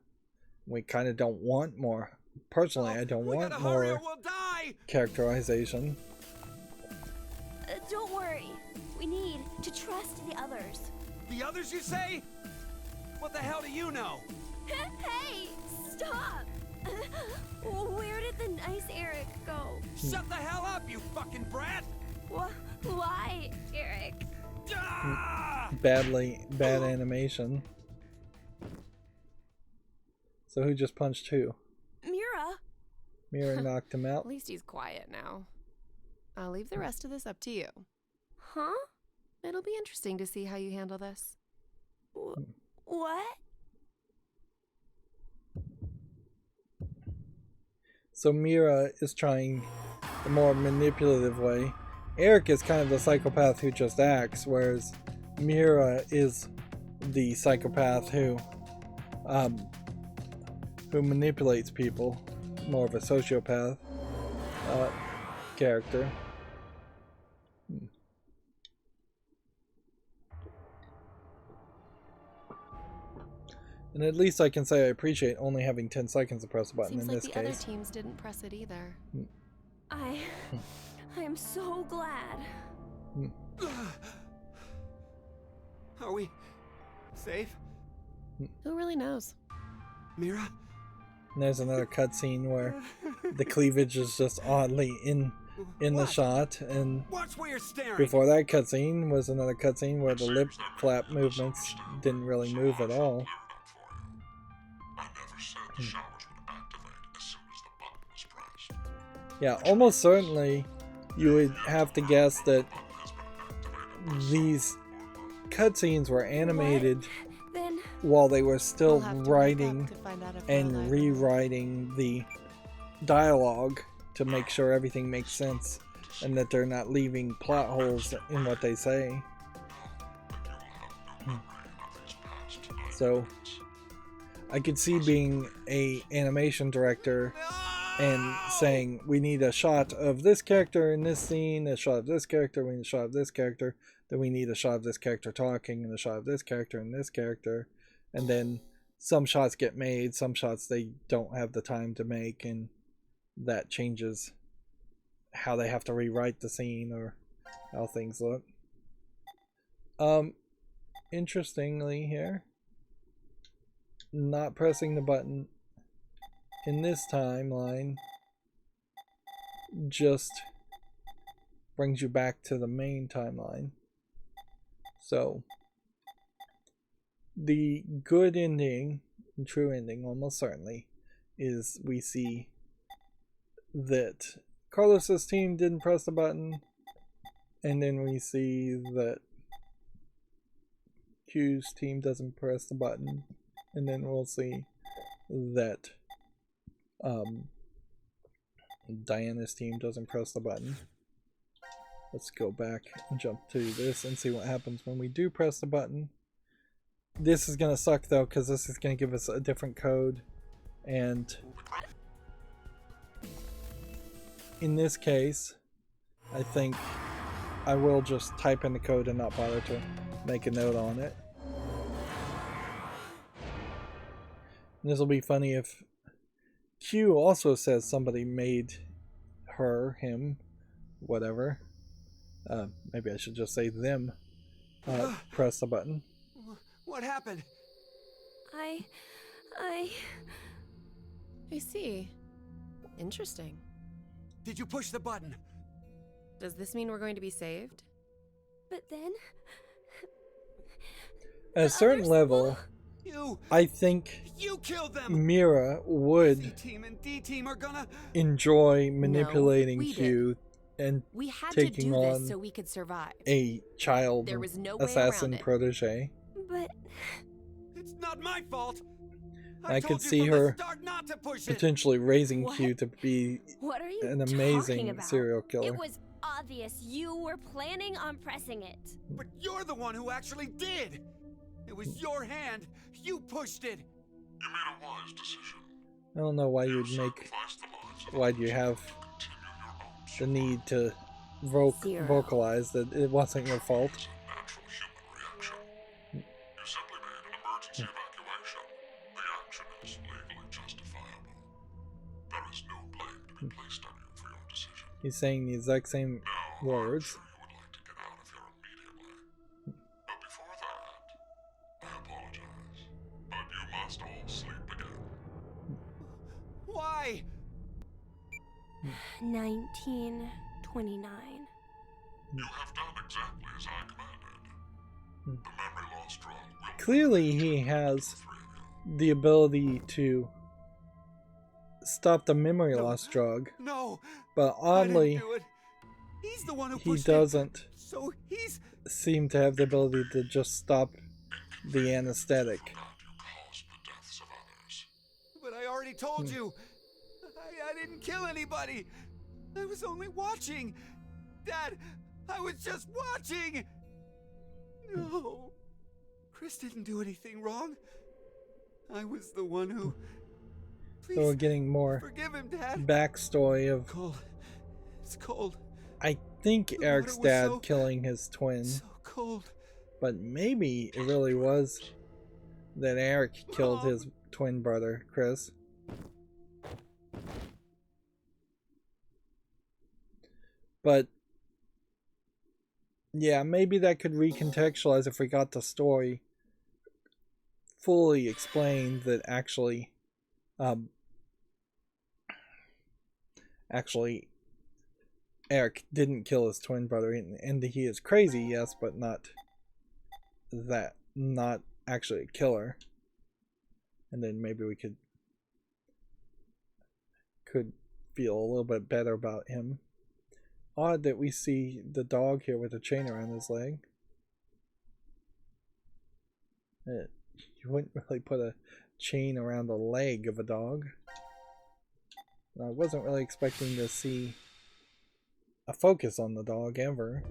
We kind of don't want more. Personally, I don't want more characterization. Don't worry. We need to trust the others. The others, you say? What the hell do you know? Hey! Stop! Where did the nice Eric go? Shut the hell up, you fucking brat! Why, Eric? Bad animation. So who just punched who? Mira. Mira knocked him out. At least he's quiet now. I'll leave the rest of this up to you. Huh? It'll be interesting to see how you handle this. What? So Mira is trying the more manipulative way. Eric is kind of the psychopath who just acts, whereas Mira is the psychopath who manipulates people. More of a sociopath character. And at least I can say I appreciate only having 10 seconds to press a button. Seems in like this the case. other teams didn't press it either. I am so glad. Are we safe? Who really knows? Mira? And there's another cutscene where the cleavage is just oddly in the shot, and Watch where you're staring. before that cutscene was another cutscene where the lip flap movements didn't really move at all. Yeah, almost certainly you would have to guess that these cutscenes were animated Then while they were still I'll have to look writing up to find out if and they're alive. rewriting the dialogue to make sure everything makes sense and that they're not leaving plot holes in what they say. So I could see being a animation director and saying we need a shot of this character in this scene, a shot of this character, we need a shot of this character, then we need a shot of this character talking, and a shot of this character and this character, and then some shots get made, some shots they don't have the time to make, and that changes how they have to rewrite the scene or how things look. Interestingly here, not pressing the button in this timeline just brings you back to the main timeline. So the good ending, true ending almost certainly, is we see that Carlos's team didn't press the button, and then we see that Q's team doesn't press the button, and then we'll see that Diana's team doesn't press the button. Let's go back and jump to this and see what happens when we do press the button. This is gonna suck though, because this is gonna give us a different code, and in this case I think I will just type in the code and not bother to make a note on it. And this will be funny if Q also says somebody made her, him, whatever. Maybe I should just say them. Press the button. What happened? I see. Interesting. Did you push the button? Does this mean we're going to be saved? But then At a certain level, I think you killed them. Mira would C-team and D-team are gonna enjoy manipulating we Q and We had taking to do on this so we could survive. a child There was no way assassin around it. protege. But it's not my fault. I told could you see from the her start not to push it. potentially raising What? Q to be what are you an talking amazing about? serial killer. It was obvious you were planning on pressing it. But you're the one who actually did. It was your hand. You pushed it. You made a wise decision. I don't know why you would make. Sacrificed the lives of Why do you have the need to vocalize that it wasn't your fault? natural human reaction. You simply made an emergency evacuation. The action is legally justifiable. There is no blame to be placed on you for your decision. He's saying the exact same words. You would like to get out of here immediately. But before that, I apologize. But you must all sleep again. Why? 1929. You have done exactly as I commanded. The memory loss drug will... Clearly he has the ability to stop the memory loss drug. No. But I oddly, didn't do it. He's the one who he pushed doesn't it. So he's... seem to have the ability to just stop the anesthetic. You caused the deaths of others. But I already told you. I didn't kill anybody. I was only watching. Dad, I was just watching. No. Chris didn't do anything wrong. I was the one who... Please, So we're getting more forgive him, Dad. backstory of... Cold. It's cold. I think The Eric's water was dad so- killing his twin. So cold. But maybe it really was that Eric killed Mom. his twin brother, Chris. But yeah, maybe that could recontextualize if we got the story fully explained that actually Eric didn't kill his twin brother, and he is crazy, yes, but not actually a killer. And then maybe we could feel a little bit better about him. Odd that we see the dog here with a chain around his leg. You wouldn't really put a chain around the leg of a dog. I wasn't really expecting to see a focus on the dog ever.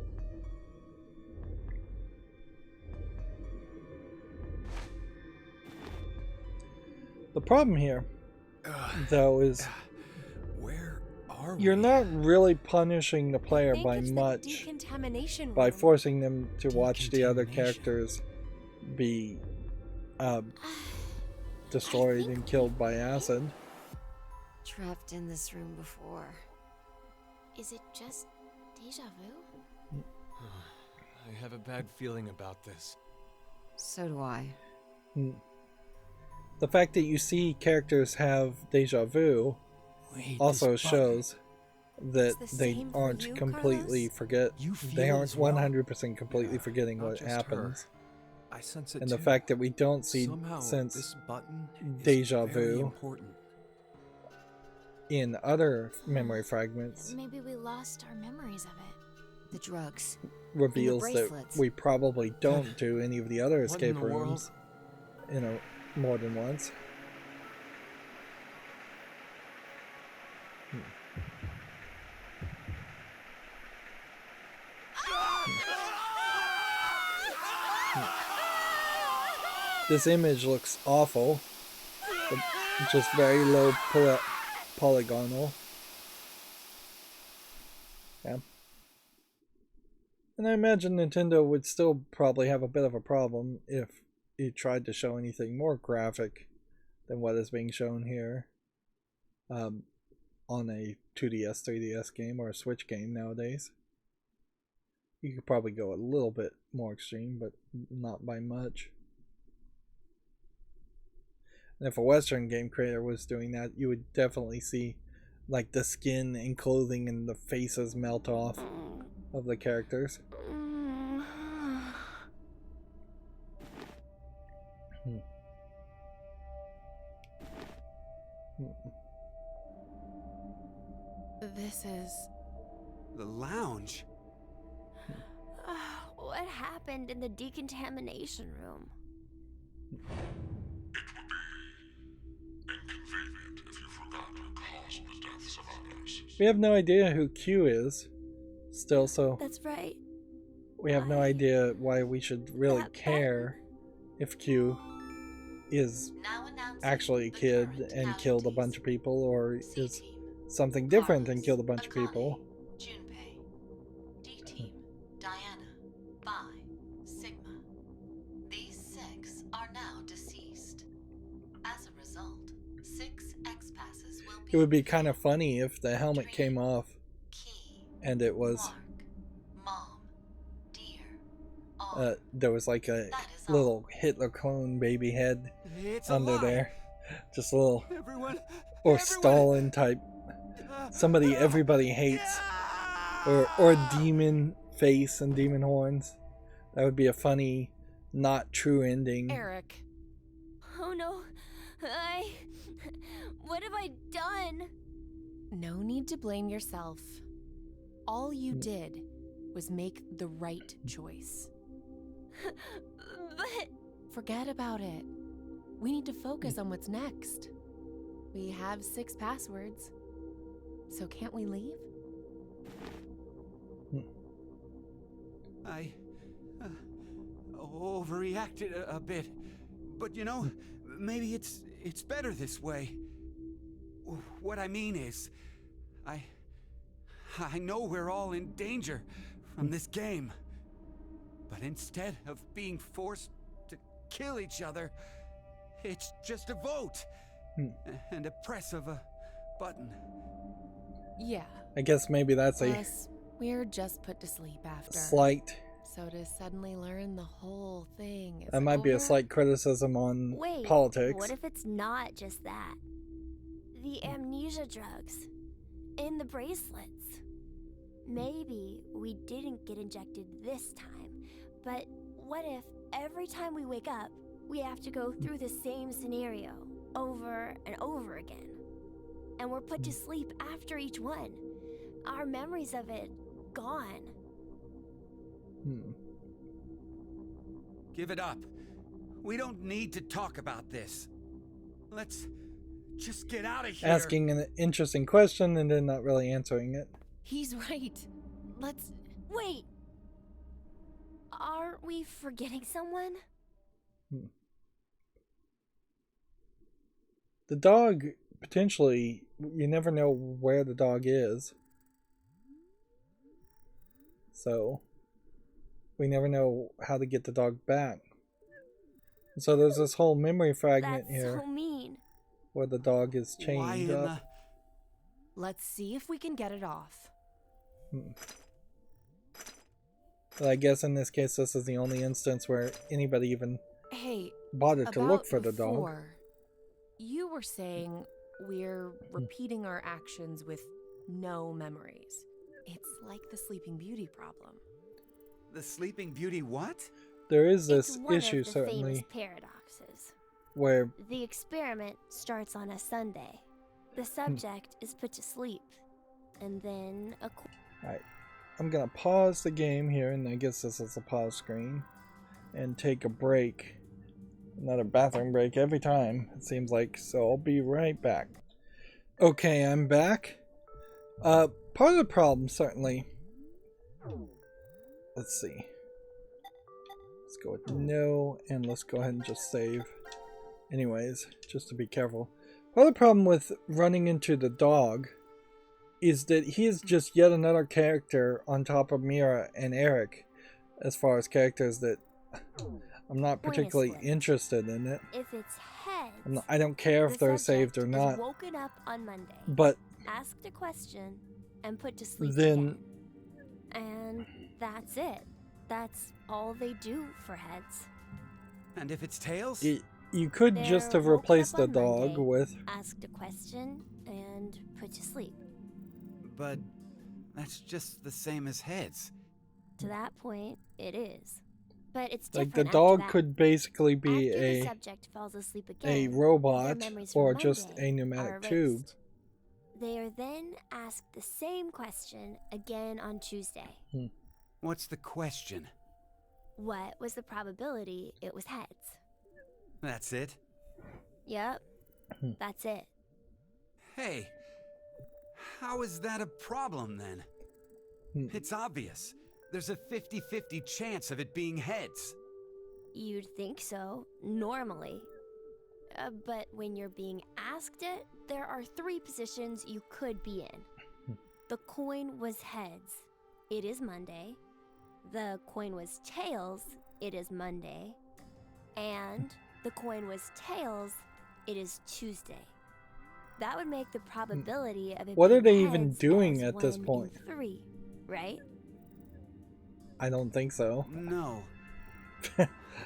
The problem here, though, is Where are you're we? not really punishing the player I think by it's the much decontamination by room. forcing them to watch the other Decontamination. characters be destroyed and killed by acid. Trapped in this room before. Is it just deja vu? I have a bad feeling about this. So do I. The fact that you see characters have deja vu Wait, also this button. shows that It's the they same for aren't you, completely Carlos? You they feel aren't as well? 100% completely forgetting Not what just happens. her. I sense it And the too. fact that we don't see Somehow sense this button deja is very vu important. in other memory fragments Maybe we lost our memories of it. The drugs. reveals that bracelets. we probably don't do any of the other What in escape the world? rooms, more than once. This image looks awful, but just very low polygonal. Yeah. And I imagine Nintendo would still probably have a bit of a problem if it tried to show anything more graphic than what is being shown here on a 2DS, 3DS game or a Switch game nowadays. You could probably go a little bit more extreme, but not by much. And if a Western game creator was doing that, you would definitely see like the skin and clothing and the faces melt off of the characters. This is... The lounge. What happened in the decontamination room? It would be inconvenient if you forgot who caused the deaths of others. We have no idea who Q is still, so That's right. we have no idea why we should really care if Q is actually a kid and killed a bunch of people, or is something different and killed a bunch of people. Junpei, D-Team, Diana, Pi, Sigma. These 6 are now deceased. As a result, 6 X-passes will be... It would be kind of funny if the helmet came off and it was Mom, dear, there was like a little Hitler clone baby head It's under alive. there, just a little, Everyone. or Stalin type, somebody everybody hates, or a demon face and demon horns. That would be a funny, not true ending. Eric. Oh no. What have I done? No need to blame yourself. All you did was make the right choice. But... Forget about it. We need to focus on what's next. We have 6 passwords. So can't we leave? I overreacted a bit, but you know, maybe it's better this way. What I mean is, I know we're all in danger from this game, but instead of being forced to kill each other, it's just a vote and a press of a button. Yeah. I guess maybe that's Plus, we're just put to sleep after. Slight. So to suddenly learn the whole thing is That might be a slight criticism on politics. What if it's not just that? The amnesia drugs. In the bracelets. Maybe we didn't get injected this time, but what if every time we wake up, we have to go through the same scenario over and over again? And we're put to sleep after each one. Our memories of it gone. Give it up. We don't need to talk about this. Let's just get out of here. Asking an interesting question and then not really answering it. He's right. Let's... Wait! Are we forgetting someone? The dog, potentially, you never know where the dog is. So, we never know how to get the dog back. So there's this whole memory fragment That's here so mean. where the dog is chained up. Let's see if we can get it off. But I guess in this case, this is the only instance where anybody even bothered to look for the dog. You were saying we're repeating our actions with no memories. It's like the Sleeping Beauty problem. The Sleeping Beauty what? There is this It's one issue, of the certainly, famous paradoxes. where The experiment starts on a Sunday. The subject is put to sleep, and then a... Alright, I'm gonna pause the game here, and I guess this is a pause screen, and take a break. Another bathroom break every time, it seems like, so I'll be right back. Okay, I'm back. Part of the problem, certainly... Let's see. Let's go with no, and let's go ahead and just save. Anyways, just to be careful. Part of the problem with running into the dog is that he is just yet another character on top of Mira and Eric, as far as characters that I'm not particularly interested in it. If it's heads, I don't care if they're saved or not. Woken up on Monday, but asked a question and put to sleep then again. And that's it. That's all they do for heads. And if it's tails? You could just have replaced the dog Monday, with... asked a question and put to sleep. But that's just the same as heads. To that point, it is. But it's Like, different the dog after that. could basically be After a the subject falls asleep again, a their robot memories from or just Monday a are pneumatic erased. tube. They are then asked the same question again on Tuesday. What's the question? What was the probability it was heads? That's it? Yep, that's it. Hey, how is that a problem then? It's obvious. There's a 50-50 chance of it being heads. You'd think so, normally. But when you're being asked it, there are 3 positions you could be in. The coin was heads. It is Monday. The coin was tails. It is Monday. And the coin was tails. It is Tuesday. That would make the probability of it What being are they even heads doing as at this 1 in point? 3, right? I don't think so. No.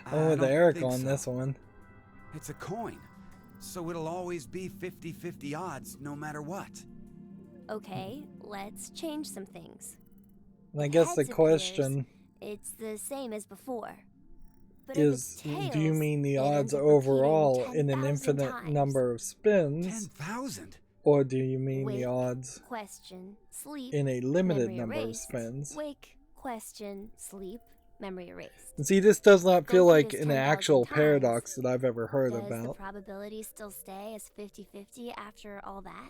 I'm with don't Eric think on so. this one. It's a coin, so it'll always be 50-50 odds no matter what. Okay, let's change some things. And I guess the Heads question it's the same as before. But is, do you mean the odds overall in an infinite number of spins? 10,000? Or do you mean Wake, the odds question, sleep, in a limited memory number of erased. spins? Wake, question, sleep, memory erased. And see, this does not Go feel through like this an 10,000 actual times. paradox that I've ever heard Does the about. probability still stay as 50-50 after all that?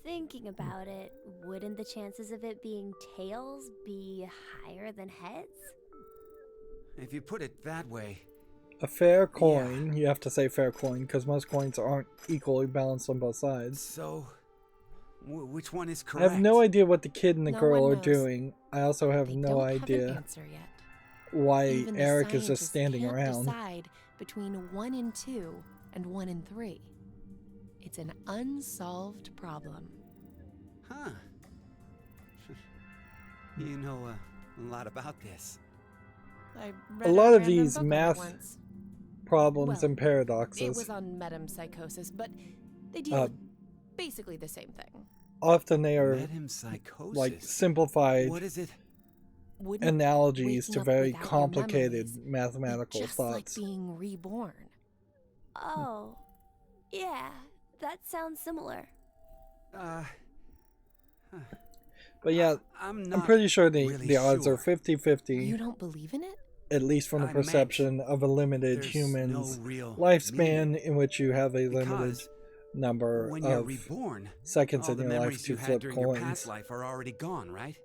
Thinking about it, wouldn't the chances of it being tails be higher than heads? If you put it that way. A fair coin, you have to say fair coin, because most coins aren't equally balanced on both sides. So, which one is I correct? have no idea what the kid and the No girl one are knows. doing. I also have They no don't have an idea answer yet. why Even the Eric is just scientists standing can't around. decide between 1 and 2 and 1 and 3. It's an unsolved problem. Huh. You know a lot about this. I A read lot a of random these book on it math once. problems Well, and paradoxes It was on metempsychosis, but they deal with basically the same thing. often they are Metempsychosis? like simplified What is it? Wouldn't analogies waking to up very without your complicated memories be mathematical just thoughts. like being reborn. Oh, yeah, that sounds similar. But yeah, I'm I'm pretty sure the, really the odds sure. are 50-50. You don't believe in it? At least from the I meant perception of a limited there's human's no real lifespan, meaning. in which you have a limited Because number when you're of reborn, seconds all in the your life memories to you had flip during your coins. past life are already gone, right?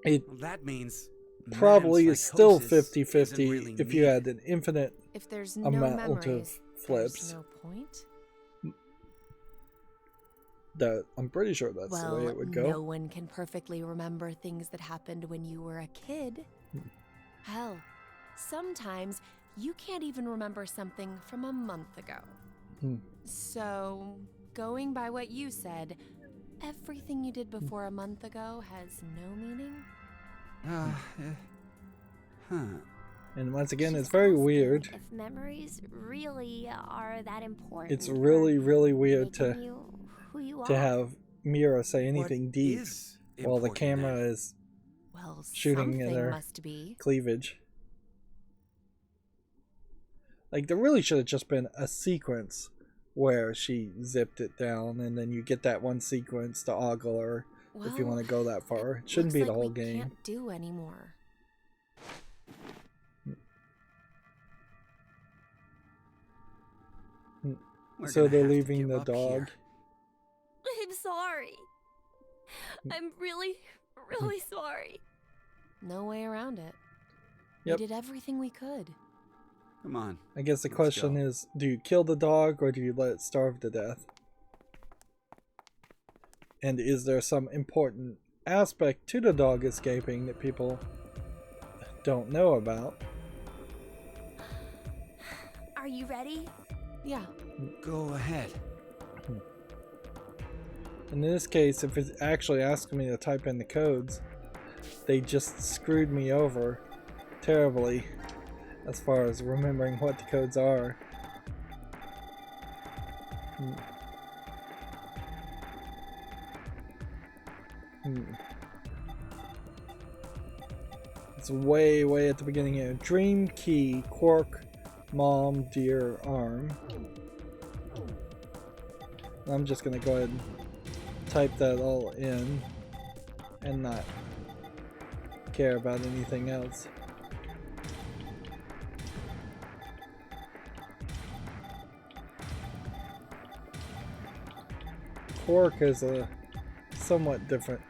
It Well, that means probably is still metempsychosis 50-50 isn't really if you had an infinite If there's no amount of memories, flips. there's no point. That I'm pretty sure that's the way Well, it would go. no one can perfectly remember things that happened when you were a kid. Hell, sometimes you can't even remember something from a month ago. So, going by what you said, everything you did before a month ago has no meaning? And once again, it's very weird. If memories really are that important. It's really, really weird making you who you to are. have Mira say anything deep is while the important camera then? is Well, shooting at something her must be. cleavage. Like, there really should have just been a sequence where she zipped it down, and then you get that one sequence to ogle her if you Well, want to go that far. It shouldn't be looks the like whole we game. Can't do anymore. We're So gonna they're have to leaving give the up dog. here. I'm sorry. I'm really, really sorry. No way around it. Yep. We did everything we could. Come on. I guess the Let's question go. is, do you kill the dog or do you let it starve to death? And is there some important aspect to the dog escaping that people don't know about? Are you ready? Yeah. Go ahead. In this case, if it's actually asking me to type in the codes, they just screwed me over terribly as far as remembering what the codes are. It's way, way at the beginning here. Dream key, quark, mom, dear, arm. I'm just gonna go ahead and type that all in and not care about anything else. Quark is a somewhat different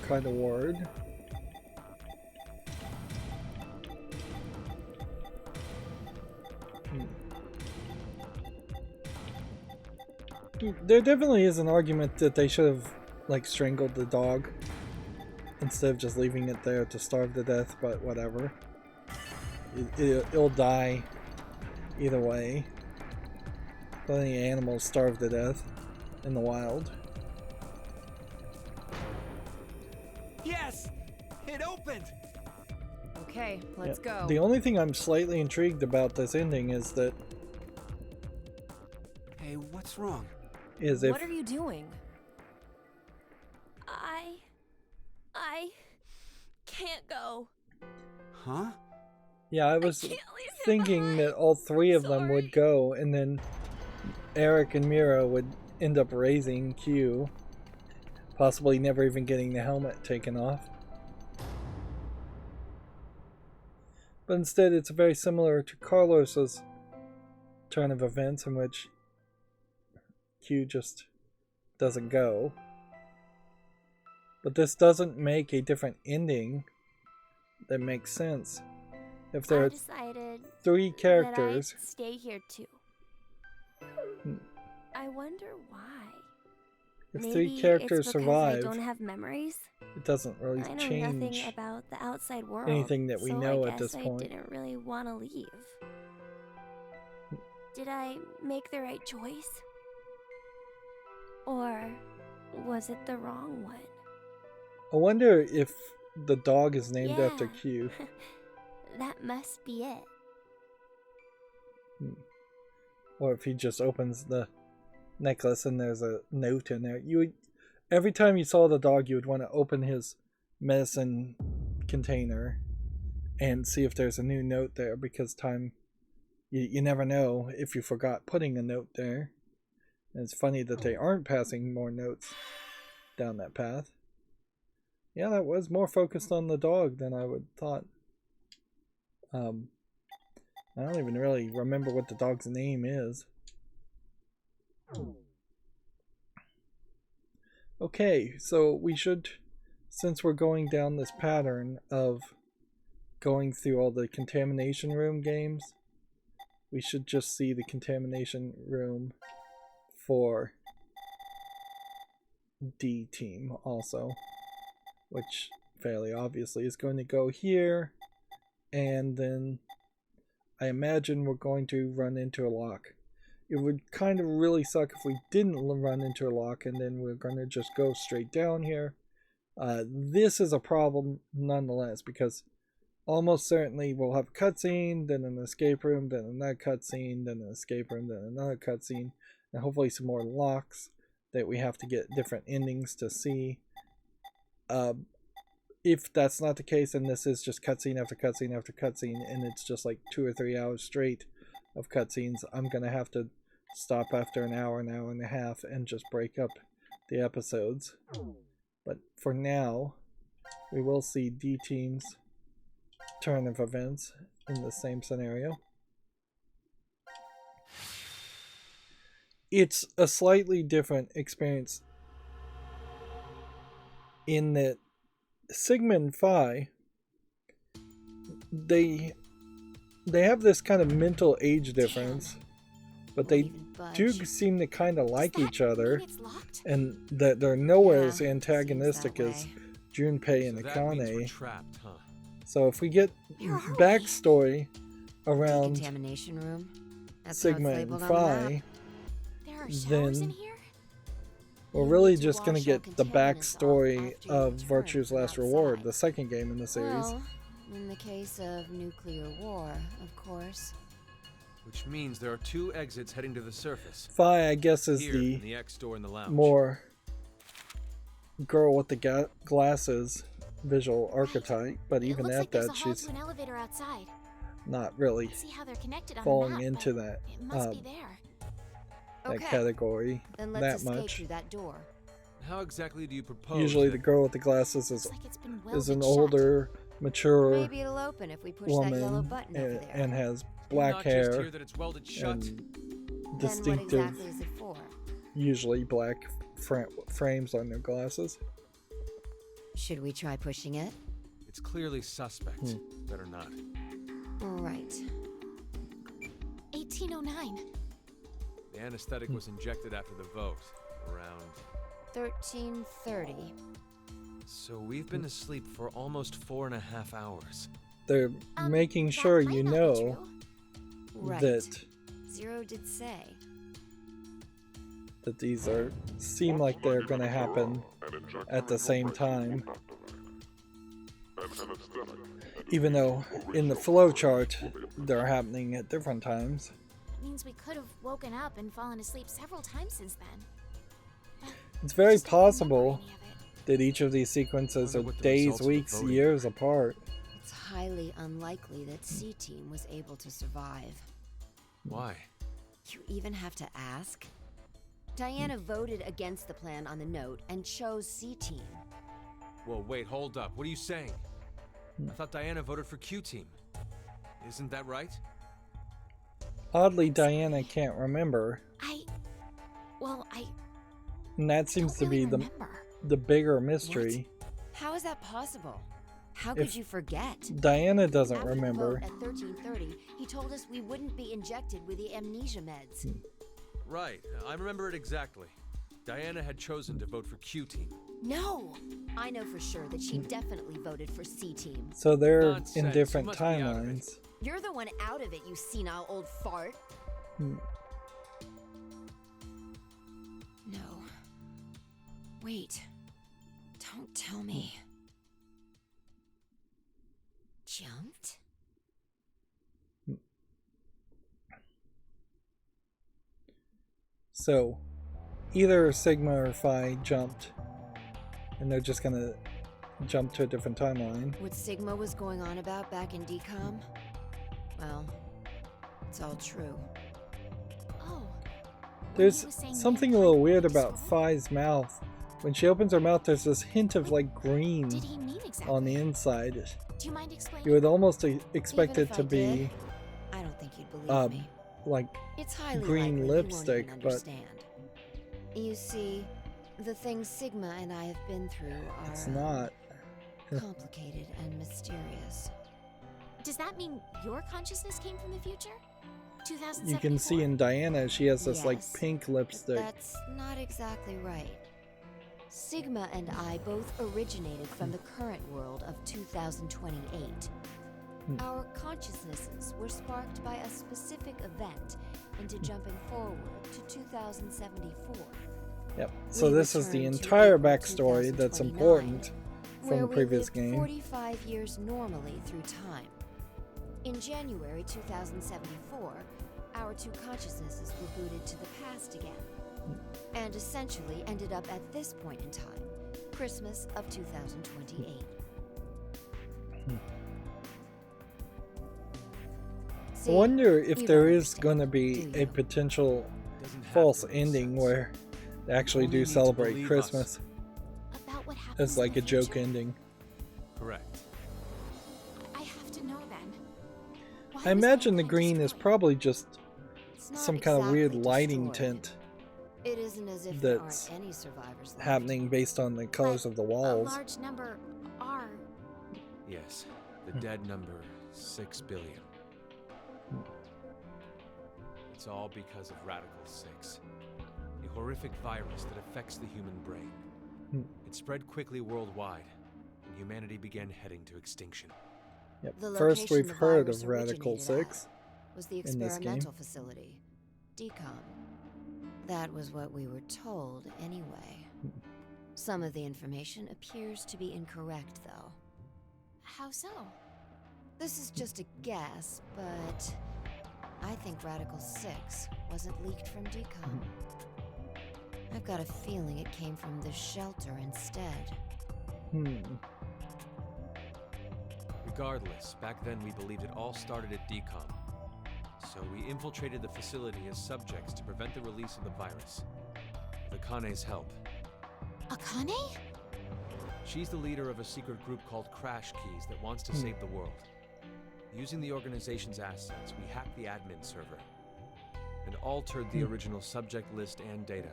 kind of word. There definitely is an argument that they should have like strangled the dog instead of just leaving it there to starve to death, but whatever. It'll die either way. Plenty of animals starve to death in the wild. Yes! It opened! Okay, let's Yeah. go. The only thing I'm slightly intrigued about this ending is that Hey, what's wrong? is if What are you doing? I can't go. Huh? yeah, I was thinking that all three of them would go, and then Eric and Mira would end up raising Q, possibly never even getting the helmet taken off. But instead, it's very similar to Carlos's turn of events, in which Q just doesn't go. But this doesn't make a different ending that makes sense. If there I are decided three characters, that I'd stay here too. I wonder why. if Maybe three characters it's because survive, I don't have memories. it doesn't really I know change nothing about the outside world. anything that we so know I at this guess point. I didn't really want to leave. Did I make the right choice? Or was it the wrong one? I wonder if the dog is named after Yeah. Q. That must be it. Or if he just opens the necklace and there's a note in there. You would, every time you saw the dog, you would want to open his medicine container and see if there's a new note there, because you never know if you forgot putting a note there. And it's funny that they aren't passing more notes down that path. Yeah, that was more focused on the dog than I would thought. I don't even really remember what the dog's name is. Okay, so we should, since we're going down this pattern of going through all the contamination room games, we should just see the contamination room for D team also, which fairly obviously is going to go here, and then I imagine we're going to run into a lock. It would kind of really suck if we didn't run into a lock and then we're going to just go straight down here. This is a problem nonetheless, because almost certainly we'll have a cutscene, then an escape room, then another cutscene, then an escape room, then another cutscene, and hopefully some more locks that we have to get different endings to see. If that's not the case, and this is just cutscene after cutscene after cutscene, and it's just like 2 or 3 hours straight of cutscenes, I'm gonna have to stop after an hour and a half, and just break up the episodes. But for now, we will see D Team's turn of events in the same scenario. It's a slightly different experience in that Sigma and Phi, they have this kind of mental age difference, but they do seem to kind of like each other, and that they're nowhere as antagonistic as Junpei and Akane. So if we get backstory around Decontamination room. That's Sigma how it's and labeled on the Phi, map. There are showers in then here? we're really just going to get the backstory of Virtue's Last Reward, the second game in the series. Well, in the case of nuclear war, of course. Which means there are 2 exits heading to the surface. Phi, I guess, is Here, the in the X door in the lounge. more girl with the glasses visual archetype, but even It looks at like there's that, a hall she's to an elevator outside. not really See how they're connected on falling the map, into but that it must be there. that category Then that let's escape much. through that door. How exactly do you propose? Usually, that... the girl with the glasses is Like it's been is an welded shut. older, mature Maybe it'll open if we push that yellow woman button over there. and has black Not just hair hear that it's welded shut. and Then distinctive, what exactly is it for? usually black frames on their glasses. Should we try pushing it? It's clearly suspect. Better not. Right. 1809. The anesthetic was injected after the vote, around... 1330. So we've been asleep for almost 4.5 hours. They're making sure you know Right. that Zero did say. these seem like they're going to happen at the same time, even though in the flow chart they're happening at different times. That means we could have woken up and fallen asleep several times since then. But It's very I just don't remember possible any of it. that each of these sequences Wonder are what the days, results of the weeks, voting years were. apart. It's highly unlikely that C-Team was able to survive. Why? You even have to ask? Diana voted against the plan on the note and chose C-Team. Whoa, wait, hold up. What are you saying? I thought Diana voted for Q-Team. Isn't that right? Oddly, Diana can't remember. And that seems to be the bigger mystery. How is that possible? How could you forget? Diana doesn't After remember. The vote at 13:30, he told us we wouldn't be injected with the amnesia meds. Right, I remember it exactly. Diana had chosen to vote for Q-Team. No! I know for sure that she definitely voted for C-Team. So they're Nonsense, in you different must be out of it. timelines. You're the one out of it, you senile old fart. No. Wait. Don't tell me. Jumped? So, either Sigma or Phi jumped, and they're just gonna jump to a different timeline. What Sigma was going on about back in DCOM? Well, it's all true. Oh. There's something a little weird about Phi's mouth. When she opens her mouth, there's this hint of like green Did he mean exactly? on the inside. Do you mind explaining? You would almost expect Even it if to I be did, I don't think you'd believe me. like It's highly green likely you won't lipstick, even but understand. You see, the things Sigma and I have been through are it's not. complicated and mysterious. Does that mean your consciousness came from the future? 2074? You can see in Diana, she has this like Yes, pink lipstick. That's not exactly right. Sigma and I both originated from the current world of 2028. Our consciousnesses were sparked by a specific event into jumping forward to 2074. Yep. So We this is the returned to entire April backstory that's 2029, important from where the previous we lived game. 45 years normally through time. In January 2074, our two consciousnesses were booted to the past again, and essentially ended up at this point in time, Christmas of 2028. I wonder if you there don't is going to be do a you? potential Doesn't have false to make ending sense. where they actually Only do need to celebrate believe us. Christmas About what happens as like in a the joke future? ending. Correct. I have to know then. Why I was imagine the Awaken green is destroyed? probably just It's not some kind of weird exactly lighting destroyed. tint It isn't as if there that's aren't any survivors left. happening based on the colors But of the A walls. large number are. Yes, the dead number 6 billion. It's all because of Radical 6, a horrific virus that affects the human brain. It spread quickly worldwide, and humanity began heading to extinction. Yep. The First, location we've the heard virus of Radical originated 6 was the in this game. experimental facility, DCOM. That was what we were told anyway. Some of the information appears to be incorrect, though. How so? This is just a guess, but I think Radical 6 wasn't leaked from DCOM. I've got a feeling it came from the shelter instead. Regardless, back then we believed it all started at DCOM. So we infiltrated the facility as subjects to prevent the release of the virus. With Akane's help. Akane? She's the leader of a secret group called Crash Keys that wants to save the world. Using the organization's assets, we hacked the admin server and altered the original subject list and data.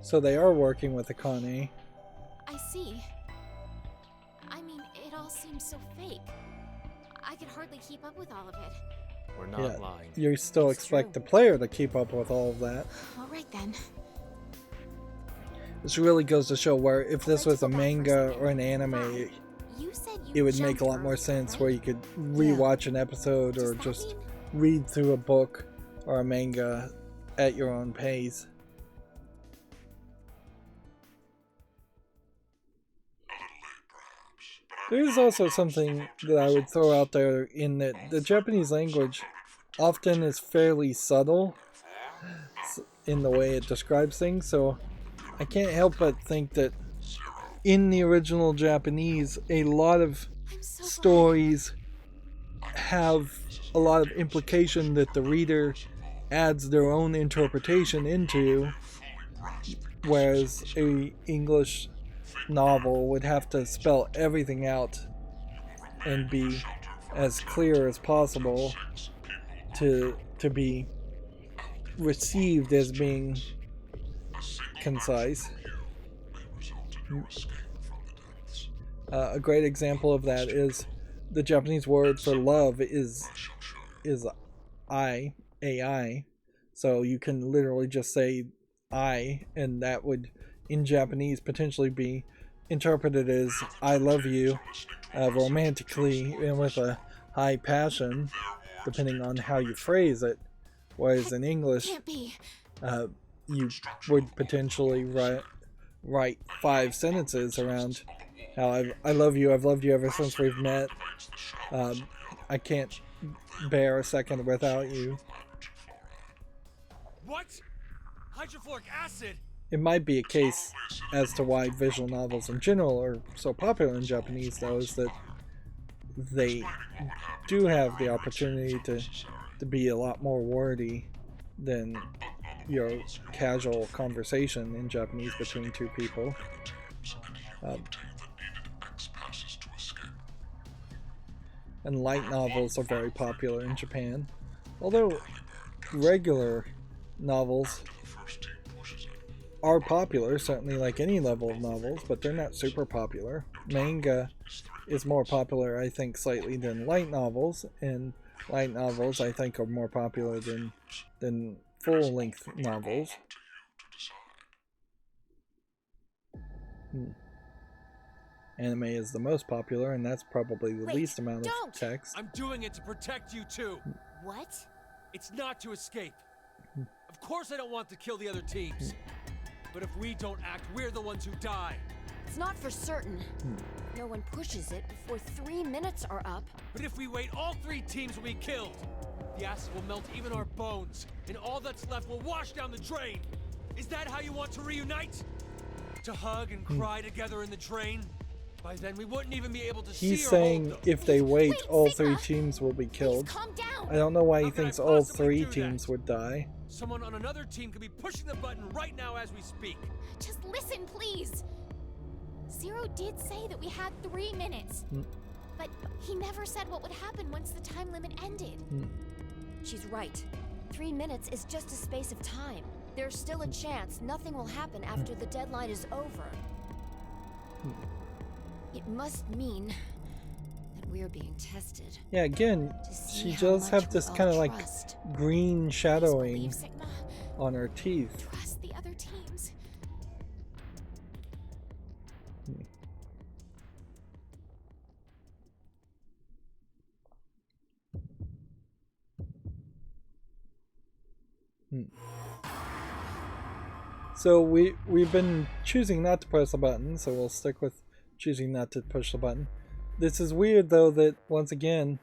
So they are working with Akane. I see. I mean, it all seems so fake. I could hardly keep up with all of it. We're not lying. You still expect the player to keep up with all of that. All right then. This really goes to show where if this was a manga or an anime, You said you it would make a lot jumped more earlier, sense right? where you could rewatch an episode or Does that just mean- read through a book or a manga at your own pace. There is also something that I would throw out there in that the Japanese language often is fairly subtle in the way it describes things, so I can't help but think that in the original Japanese, a lot of stories have a lot of implication that the reader adds their own interpretation into, whereas a English novel would have to spell everything out and be as clear as possible to be received as being concise. A great example of that is the Japanese word for love is AI. So you can literally just say I, and that would in Japanese potentially be interpreted as I love you, romantically and with a high passion, depending on how you phrase it. Whereas in English, you would potentially write 5 sentences around how I love you, I've loved you ever since we've met, I can't bear a second without you. What? Hydrofluoric acid? It might be a case as to why visual novels in general are so popular in Japanese, though, is that they do have the opportunity to be a lot more wordy than your casual conversation in Japanese between two people. And light novels are very popular in Japan, although regular novels are popular, certainly like any level of novels, but they're not super popular. Manga is more popular, I think, slightly than light novels, and light novels, I think, are more popular than full-length novels. Anime is the most popular, and that's probably the least amount of text. I'm doing it to protect you too. What? It's not to escape. Of course I don't want to kill the other teams. But if we don't act, we're the ones who die. It's not for certain. No one pushes it before 3 minutes are up. But if we wait, all 3 teams will be killed. The acid will melt even our bones, and all that's left will wash down the drain. Is that how you want to reunite? To hug and cry together in the drain? By then we wouldn't even be able to see. He's saying if they wait, all 3 teams will be killed. Calm down. I don't know why he thinks all 3 teams would die. Someone on another team could be pushing the button right now as we speak. Just listen, please. Zero did say that we had 3 minutes. But he never said what would happen once the time limit ended. She's right. 3 minutes is just a space of time. There's still a chance nothing will happen after the deadline is over. It must mean that we're being tested. Yeah, again, she does have this kind of like green shadowing on her teeth. Trust the other teams. So we've been choosing not to press the button, so we'll stick with choosing not to push the button. This is weird though that once again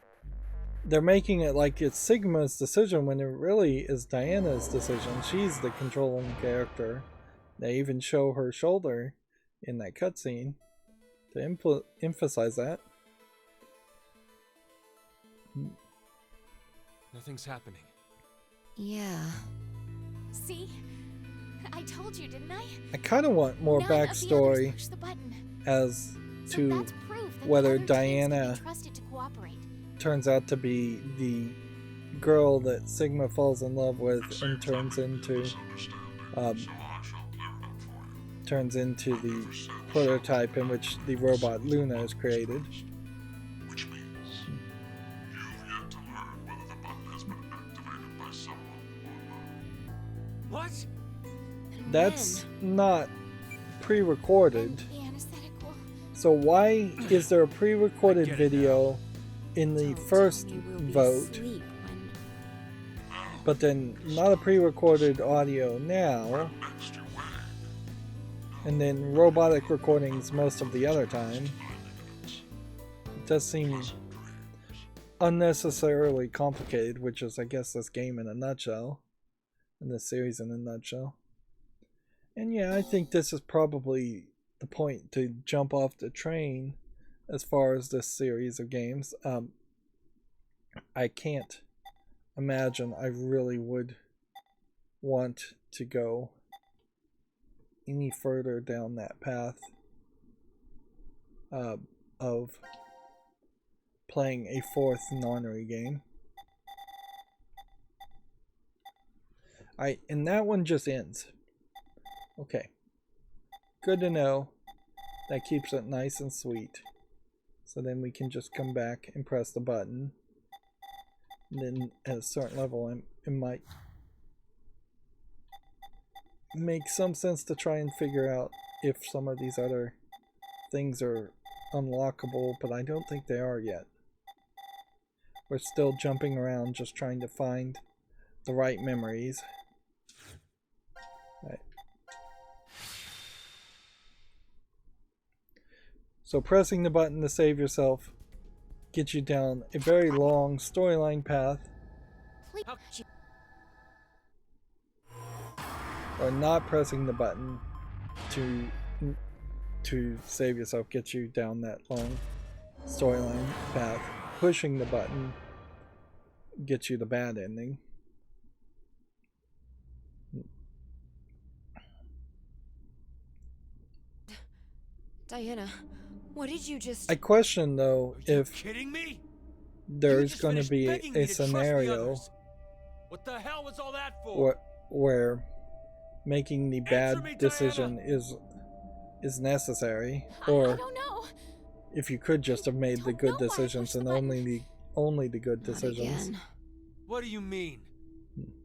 they're making it like it's Sigma's decision when it really is Diana's decision. She's the controlling character. They even show her shoulder in that cutscene to emphasize that. Nothing's happening. Yeah. See? I told you, didn't I? I kind of want more backstory as to whether Diana turns out to be the girl that Sigma falls in love with and turns into the prototype in which the robot Luna is created. Which means you've yet to learn whether the button has been activated by someone or not. What? That's not pre-recorded. So why is there a pre-recorded video in the first vote, but then not a pre-recorded audio now, and then robotic recordings most of the other time? It does seem unnecessarily complicated, which is, I guess, this game in a nutshell, and this series in a nutshell. And yeah, I think this is probably the point to jump off the train as far as this series of games. I can't imagine I really would want to go any further down that path of playing a fourth nonary game. And that one just ends. Okay. Good to know. That keeps it nice and sweet. So then we can just come back and press the button. And then at a certain level, it might make some sense to try and figure out if some of these other things are unlockable, but I don't think they are yet. We're still jumping around just trying to find the right memories. Right. So pressing the button to save yourself gets you down a very long storyline path. Or not pressing the button to save yourself gets you down that long storyline path. Pushing the button gets you the bad ending. Diana, what did you just... I question though if kidding me? there's going to be a scenario what the hell was all that for? where making the bad decision is necessary, or I don't know. if you could just have made the good decisions and only the good decisions. Again. What do you mean?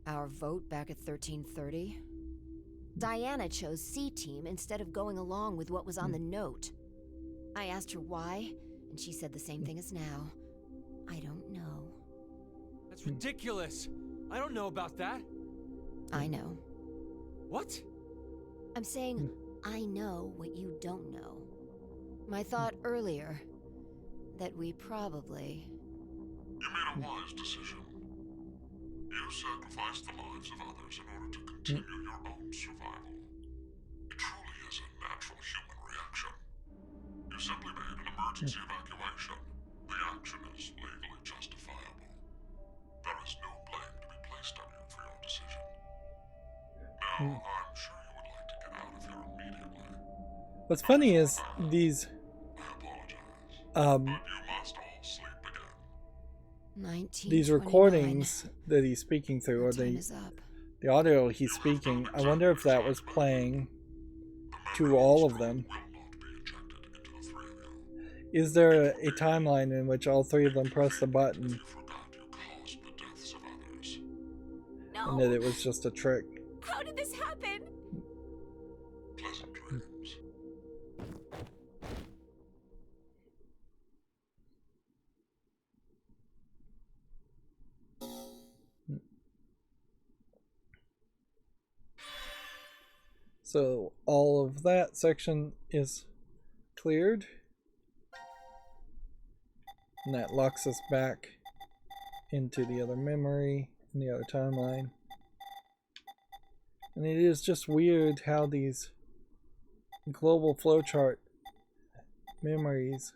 Our vote back at 1330? Diana chose C Team instead of going along with what was on the note. I asked her why, and she said the same thing as now. I don't know. That's ridiculous. I don't know about that. I know. What? I'm saying I know what you don't know. My thought earlier, that we probably... You made a wise decision. You sacrificed the lives of others in order to continue your own survival. It truly is a natural human reaction. You simply made an emergency evacuation. The action is legally justifiable. There is no blame to be placed on you for your decision. Now, I'm sure you would like to get out of here immediately. What's funny is these these recordings that he's speaking through, or the audio he's speaking, I wonder if that was playing to all of them. Is there a timeline in which all three of them press the button and that it was just a trick? How did this happen? Pleasant dreams. So all of that section is cleared, and that locks us back into the other memory and the other timeline. And it is just weird how these global flowchart memories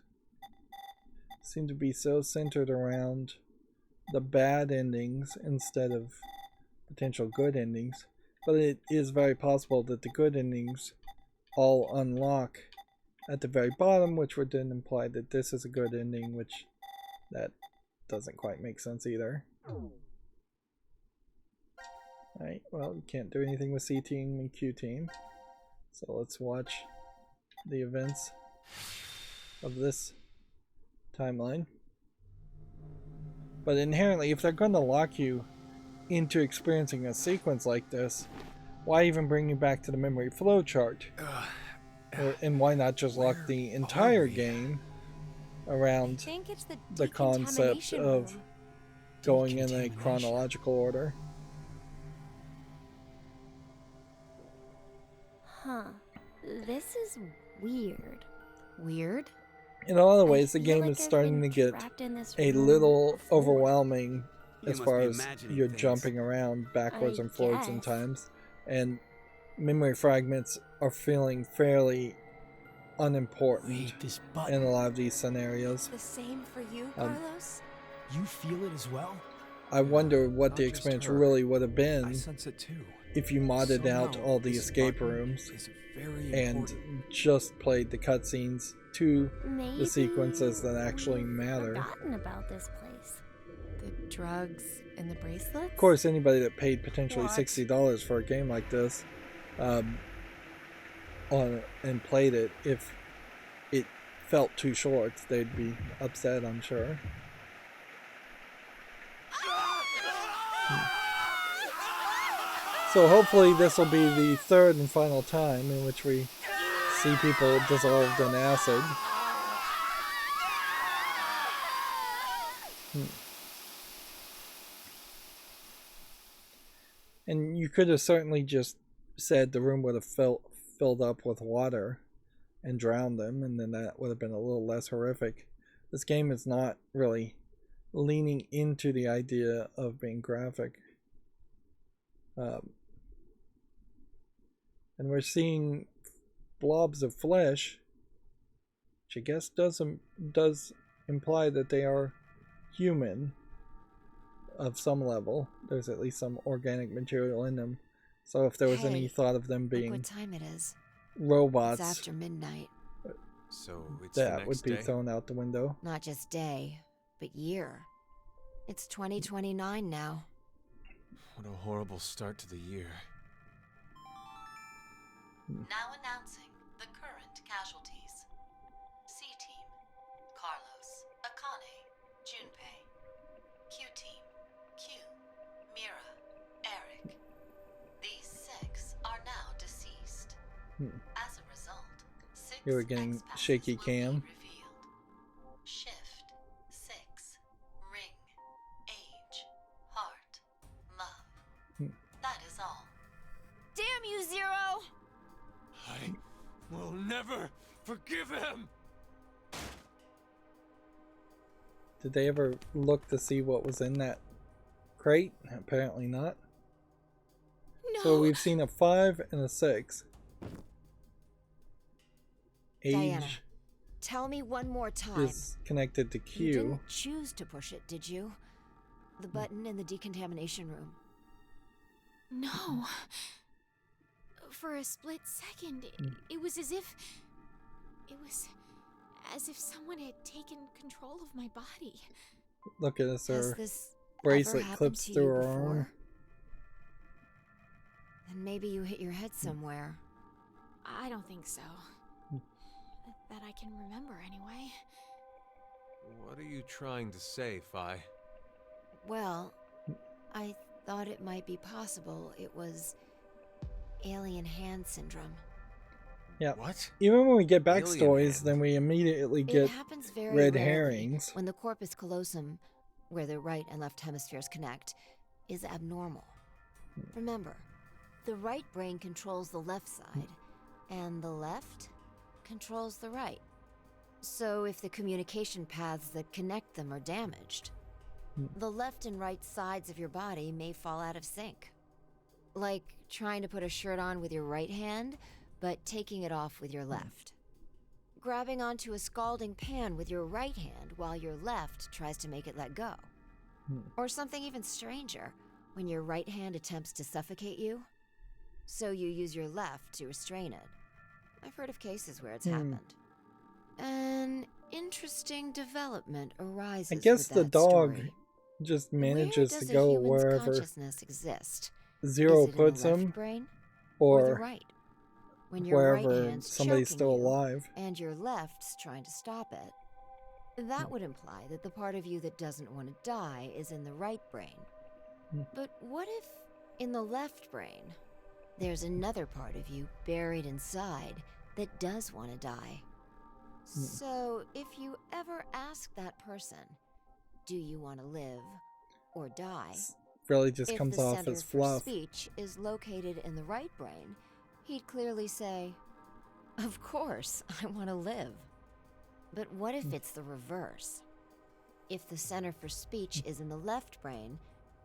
seem to be so centered around the bad endings instead of potential good endings. But it is very possible that the good endings all unlock at the very bottom, which would then imply that this is a good ending, which that doesn't quite make sense either. Alright, well, we can't do anything with C Team and Q Team. So let's watch the events of this timeline. But inherently, if they're going to lock you into experiencing a sequence like this, why even bring you back to the memory flowchart? And why not just lock the entire game around the concept of going in a chronological order? Huh. This is weird. Weird? In a lot of I ways, the feel game like is I've starting to been get trapped in this a room little before. overwhelming You as must far be as imagining you're things. jumping around backwards I and forwards guess. sometimes, and memory fragments are feeling fairly unimportant Wait, this in button. a lot of these scenarios. The same for you, Carlos? You feel it as well? I wonder what Not the just experience her. really would have I been sense it too. if you modded out Somehow, all the this escape button rooms is very and important. just played the cutscenes to Maybe the sequences that actually we've matter. forgotten about this place. The drugs and the bracelets? Of course, anybody that paid potentially What? $60 for a game like this and played it, if it felt too short, they'd be upset, I'm sure. So hopefully this will be the third and final time in which we see people dissolved in acid. And you could have certainly just said the room would have filled up with water and drowned them, and then that would have been a little less horrific. This game is not really leaning into the idea of being graphic. And we're seeing blobs of flesh, which I guess does imply that they are human of some level. There's at least some organic material in them. So if there was any thought of them Look being what time it is. robots, It's after midnight. So it's the that next would be day? thrown out the window. Not just day, but year. It's 2029 now. What a horrible start to the year. Now announcing the current casualties. C-Team, Carlos, Akane, Junpei. Q-Team, Q, Mira, Eric. These 6 are now deceased. As a result, 6 You were getting X-passes shaky will be cam. revealed. Shift, 6, ring, age, heart, love. That is all. Damn you, Zero! I will never forgive him! Did they ever look to see what was in that crate? Apparently not. No. So we've seen a 5 and a 6. Age Diana, tell me one more time. is connected to You Q. didn't choose to push it, did you? The button in the decontamination room. No. For a split second, it was as if... It was as if someone had taken control of my body. Look at this, Has her this bracelet ever happened clips to through you her before? arm. Then maybe you hit your head somewhere. I don't think so. That I can remember, anyway. What are you trying to say, Fi? Well, I thought it might be possible it was alien hand syndrome. Yeah. What? Even when we get Alien backstories, hand. then we immediately It get happens very red rarely herrings. when the corpus callosum, where the right and left hemispheres connect, is abnormal. Remember, the right brain controls the left side, and the left controls the right. So if the communication paths that connect them are damaged, the left and right sides of your body may fall out of sync. Like trying to put a shirt on with your right hand, but taking it off with your left. Grabbing onto a scalding pan with your right hand while your left tries to make it let go. Or something even stranger, when your right hand attempts to suffocate you, so you use your left to restrain it. I've heard of cases where it's happened. An interesting development arises I guess with the that dog story. just manages Where to does a go human's wherever consciousness exist? Zero Is it puts in the left him, brain or the or right? When your right wherever hand's somebody's choking still you, alive. and your left's trying to stop it, that would imply that the part of you that doesn't want to die is in the right brain. But what if, in the left brain, there's another part of you buried inside that does want to die? So, if you ever ask that person, do you want to live or die? Really just If comes the off center as for fluff. speech is located in the right brain, he'd clearly say, "Of course, I want to live." But what if it's the reverse? If the center for speech is in the left brain,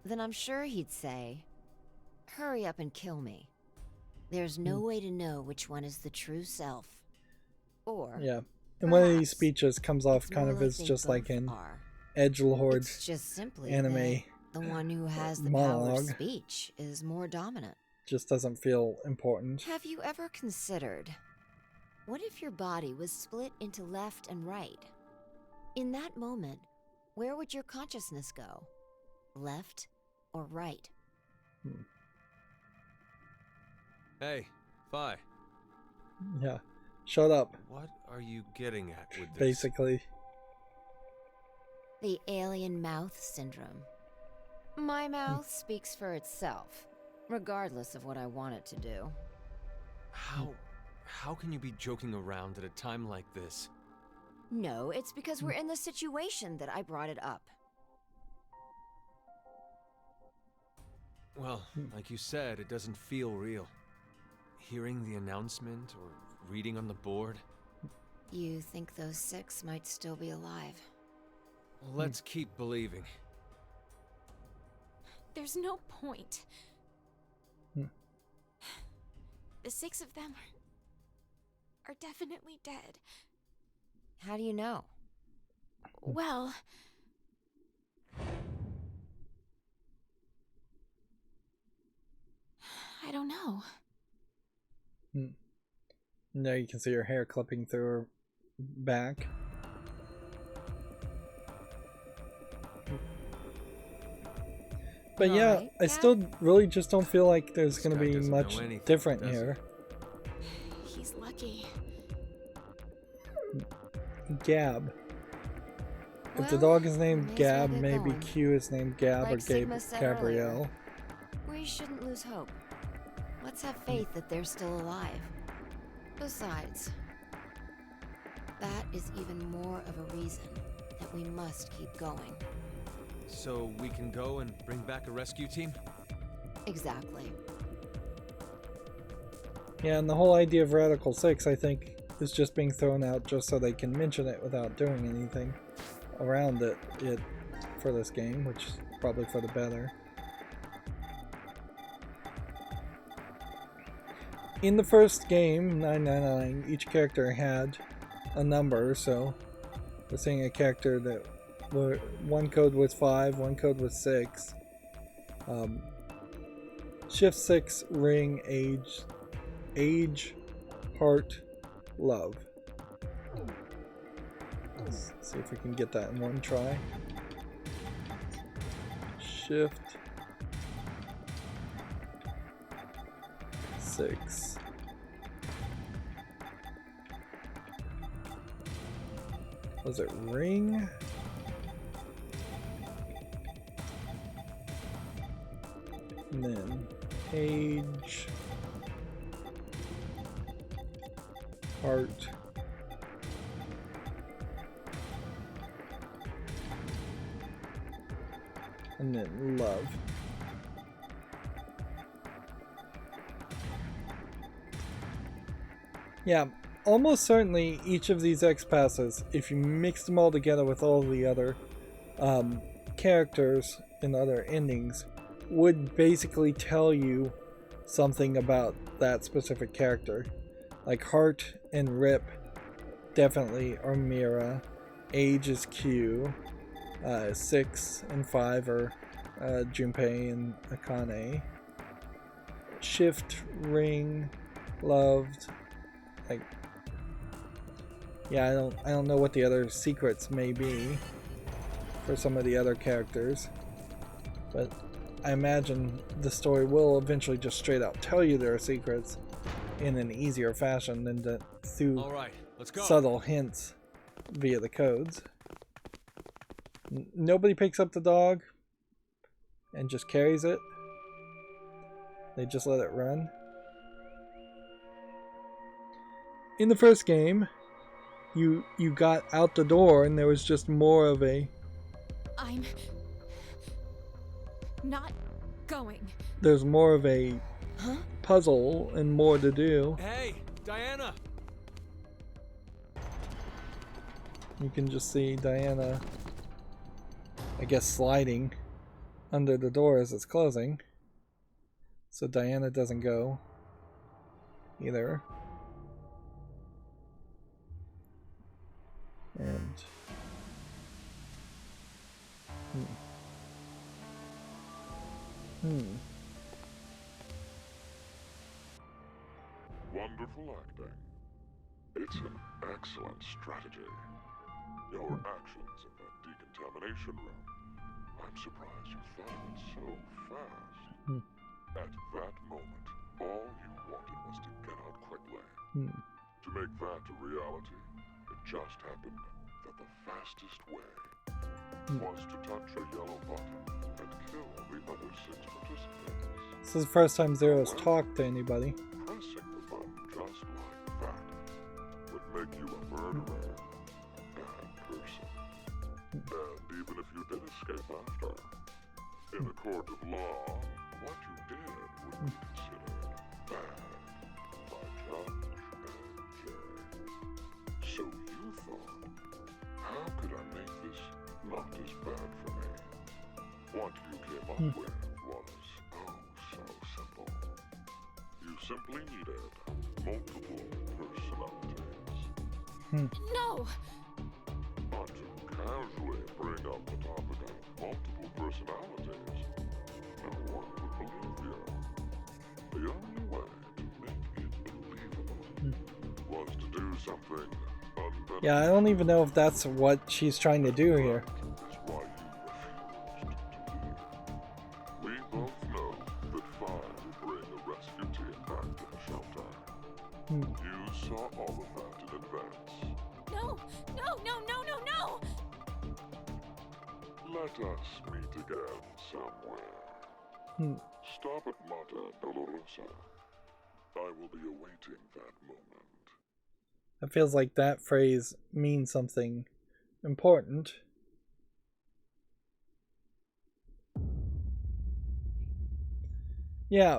then I'm sure he'd say, "Hurry up and kill me." There's no way to know which one is the true self. Or yeah, and one of these speeches comes off kind of as just like an edgelord it's just simply anime the one who has the monologue. power of speech is more dominant. Just doesn't feel important. Have you ever considered, what if your body was split into left and right? In that moment, where would your consciousness go? Left or right? Hey, Fi. Yeah, shut up. What are you getting at with this? Basically. The alien mouth syndrome. My mouth speaks for itself, regardless of what I want it to do. How can you be joking around at a time like this? No, it's because we're in the situation that I brought it up. Well, like you said, it doesn't feel real. Hearing the announcement or reading on the board. You think those 6 might still be alive? Let's keep believing. There's no point. The 6 of them are definitely dead. How do you know? Well, I don't know. Now you can see her hair clipping through her back. But yeah, I still really just don't feel like there's going to be much different here. He's lucky. Gab. If the dog is named Gab, maybe Q is named Gab or Gabrielle. We shouldn't lose hope. Let's have faith that they're still alive. Besides, that is even more of a reason that we must keep going. So we can go and bring back a rescue team? Exactly. Yeah, and the whole idea of Radical 6, I think, is just being thrown out just so they can mention it without doing anything around it for this game, which is probably for the better. In the first game, 999, each character had a number, so we're seeing a character that one code was 5, one code was 6. Shift 6, ring, age, heart, love. Let's see if we can get that in one try. Shift 6. Was it ring? And then page, heart, and then love. Yeah, almost certainly each of these X passes, if you mix them all together with all the other characters and other endings, would basically tell you something about that specific character. Like Heart and Rip definitely are Mira, Age is Q, 6 and 5 are Junpei and Akane, Shift, Ring, Loved. Like, yeah, I don't know what the other secrets may be for some of the other characters, but I imagine the story will eventually just straight out tell you there are secrets in an easier fashion than through subtle hints via the codes. Nobody picks up the dog and just carries it. They just let it run. In the first game, you got out the door and there was just more of a... I'm not going. There's more of a puzzle and more to do. Hey, Diana! you can just see Diana, I guess, sliding under the door as it's closing. So Diana doesn't go either. And Wonderful acting. It's an excellent strategy. Your actions in that decontamination room. I'm surprised you thought of it so fast. At that moment, all you wanted was to get out quickly. To make that a reality, it just happened that the fastest way was to touch a yellow button and kill the other 6 participants. this is the first time Zero's talked to anybody. Pressing the button just like that would make you a murderer, a bad person. And even if you did escape after, in a court of law, what you did would be considered bad by judge and jury. So you thought, how could I make this not as bad for me? What you came up with was, oh, so simple. You simply needed multiple personalities. No! Not to casually bring up the topic of multiple personalities. No one would believe you. The only way to make it believable was to do something unbelievable. Yeah, I don't even know if that's what she's trying to do here. That's why you refused to leave. We both know that fire will bring a rescue team back to the shelter. You saw all of that in advance. No! No, no, no, no, no! Let us meet again somewhere. Stop at Mata Dolorosa. I will be awaiting that moment. It feels like that phrase means something important. Yeah,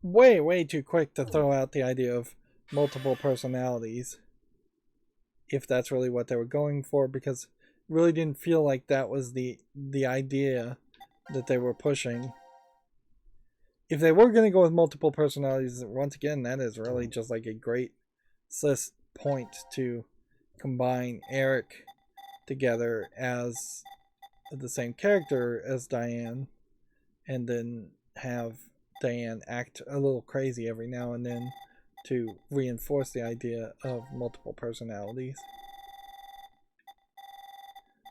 way too quick to throw out the idea of multiple personalities, if that's really what they were going for, because it really didn't feel like that was the idea that they were pushing. If they were going to go with multiple personalities, once again, that is really just like a great point to combine Eric together as the same character as Diane, and then have Diane act a little crazy every now and then to reinforce the idea of multiple personalities.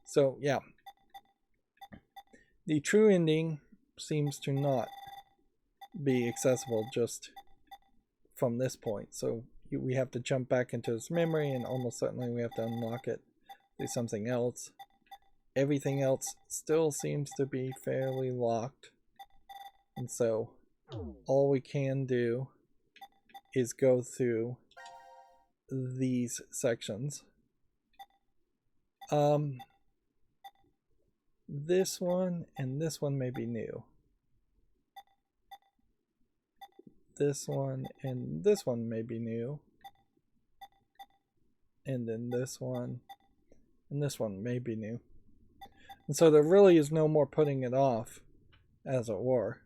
So yeah, the true ending seems to not be accessible just from this point, so we have to jump back into his memory, and almost certainly we have to unlock it through something else. Everything else still seems to be fairly locked, and so all we can do is go through these sections. This one and this one may be new. This one and this one may be new. And then this one and this one may be new. And so there really is no more putting it off, as it were.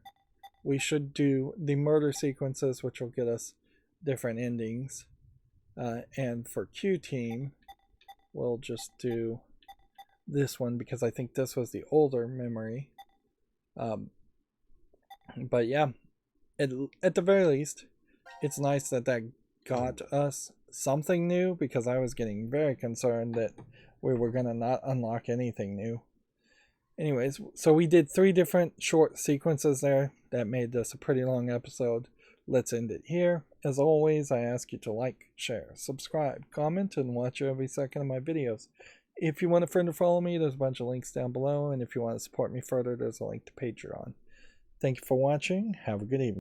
We should do the murder sequences, which will get us different endings. And for Q Team, we'll just do this one because I think this was the older memory. But yeah, at the very least, it's nice that that got us something new, because I was getting very concerned that we were going to not unlock anything new. Anyways, so we did 3 different short sequences there. That made this a pretty long episode. Let's end it here. As always, I ask you to like, share, subscribe, comment, and watch every second of my videos. If you want a friend to follow me, there's a bunch of links down below. And if you want to support me further, there's a link to Patreon. Thank you for watching. Have a good evening.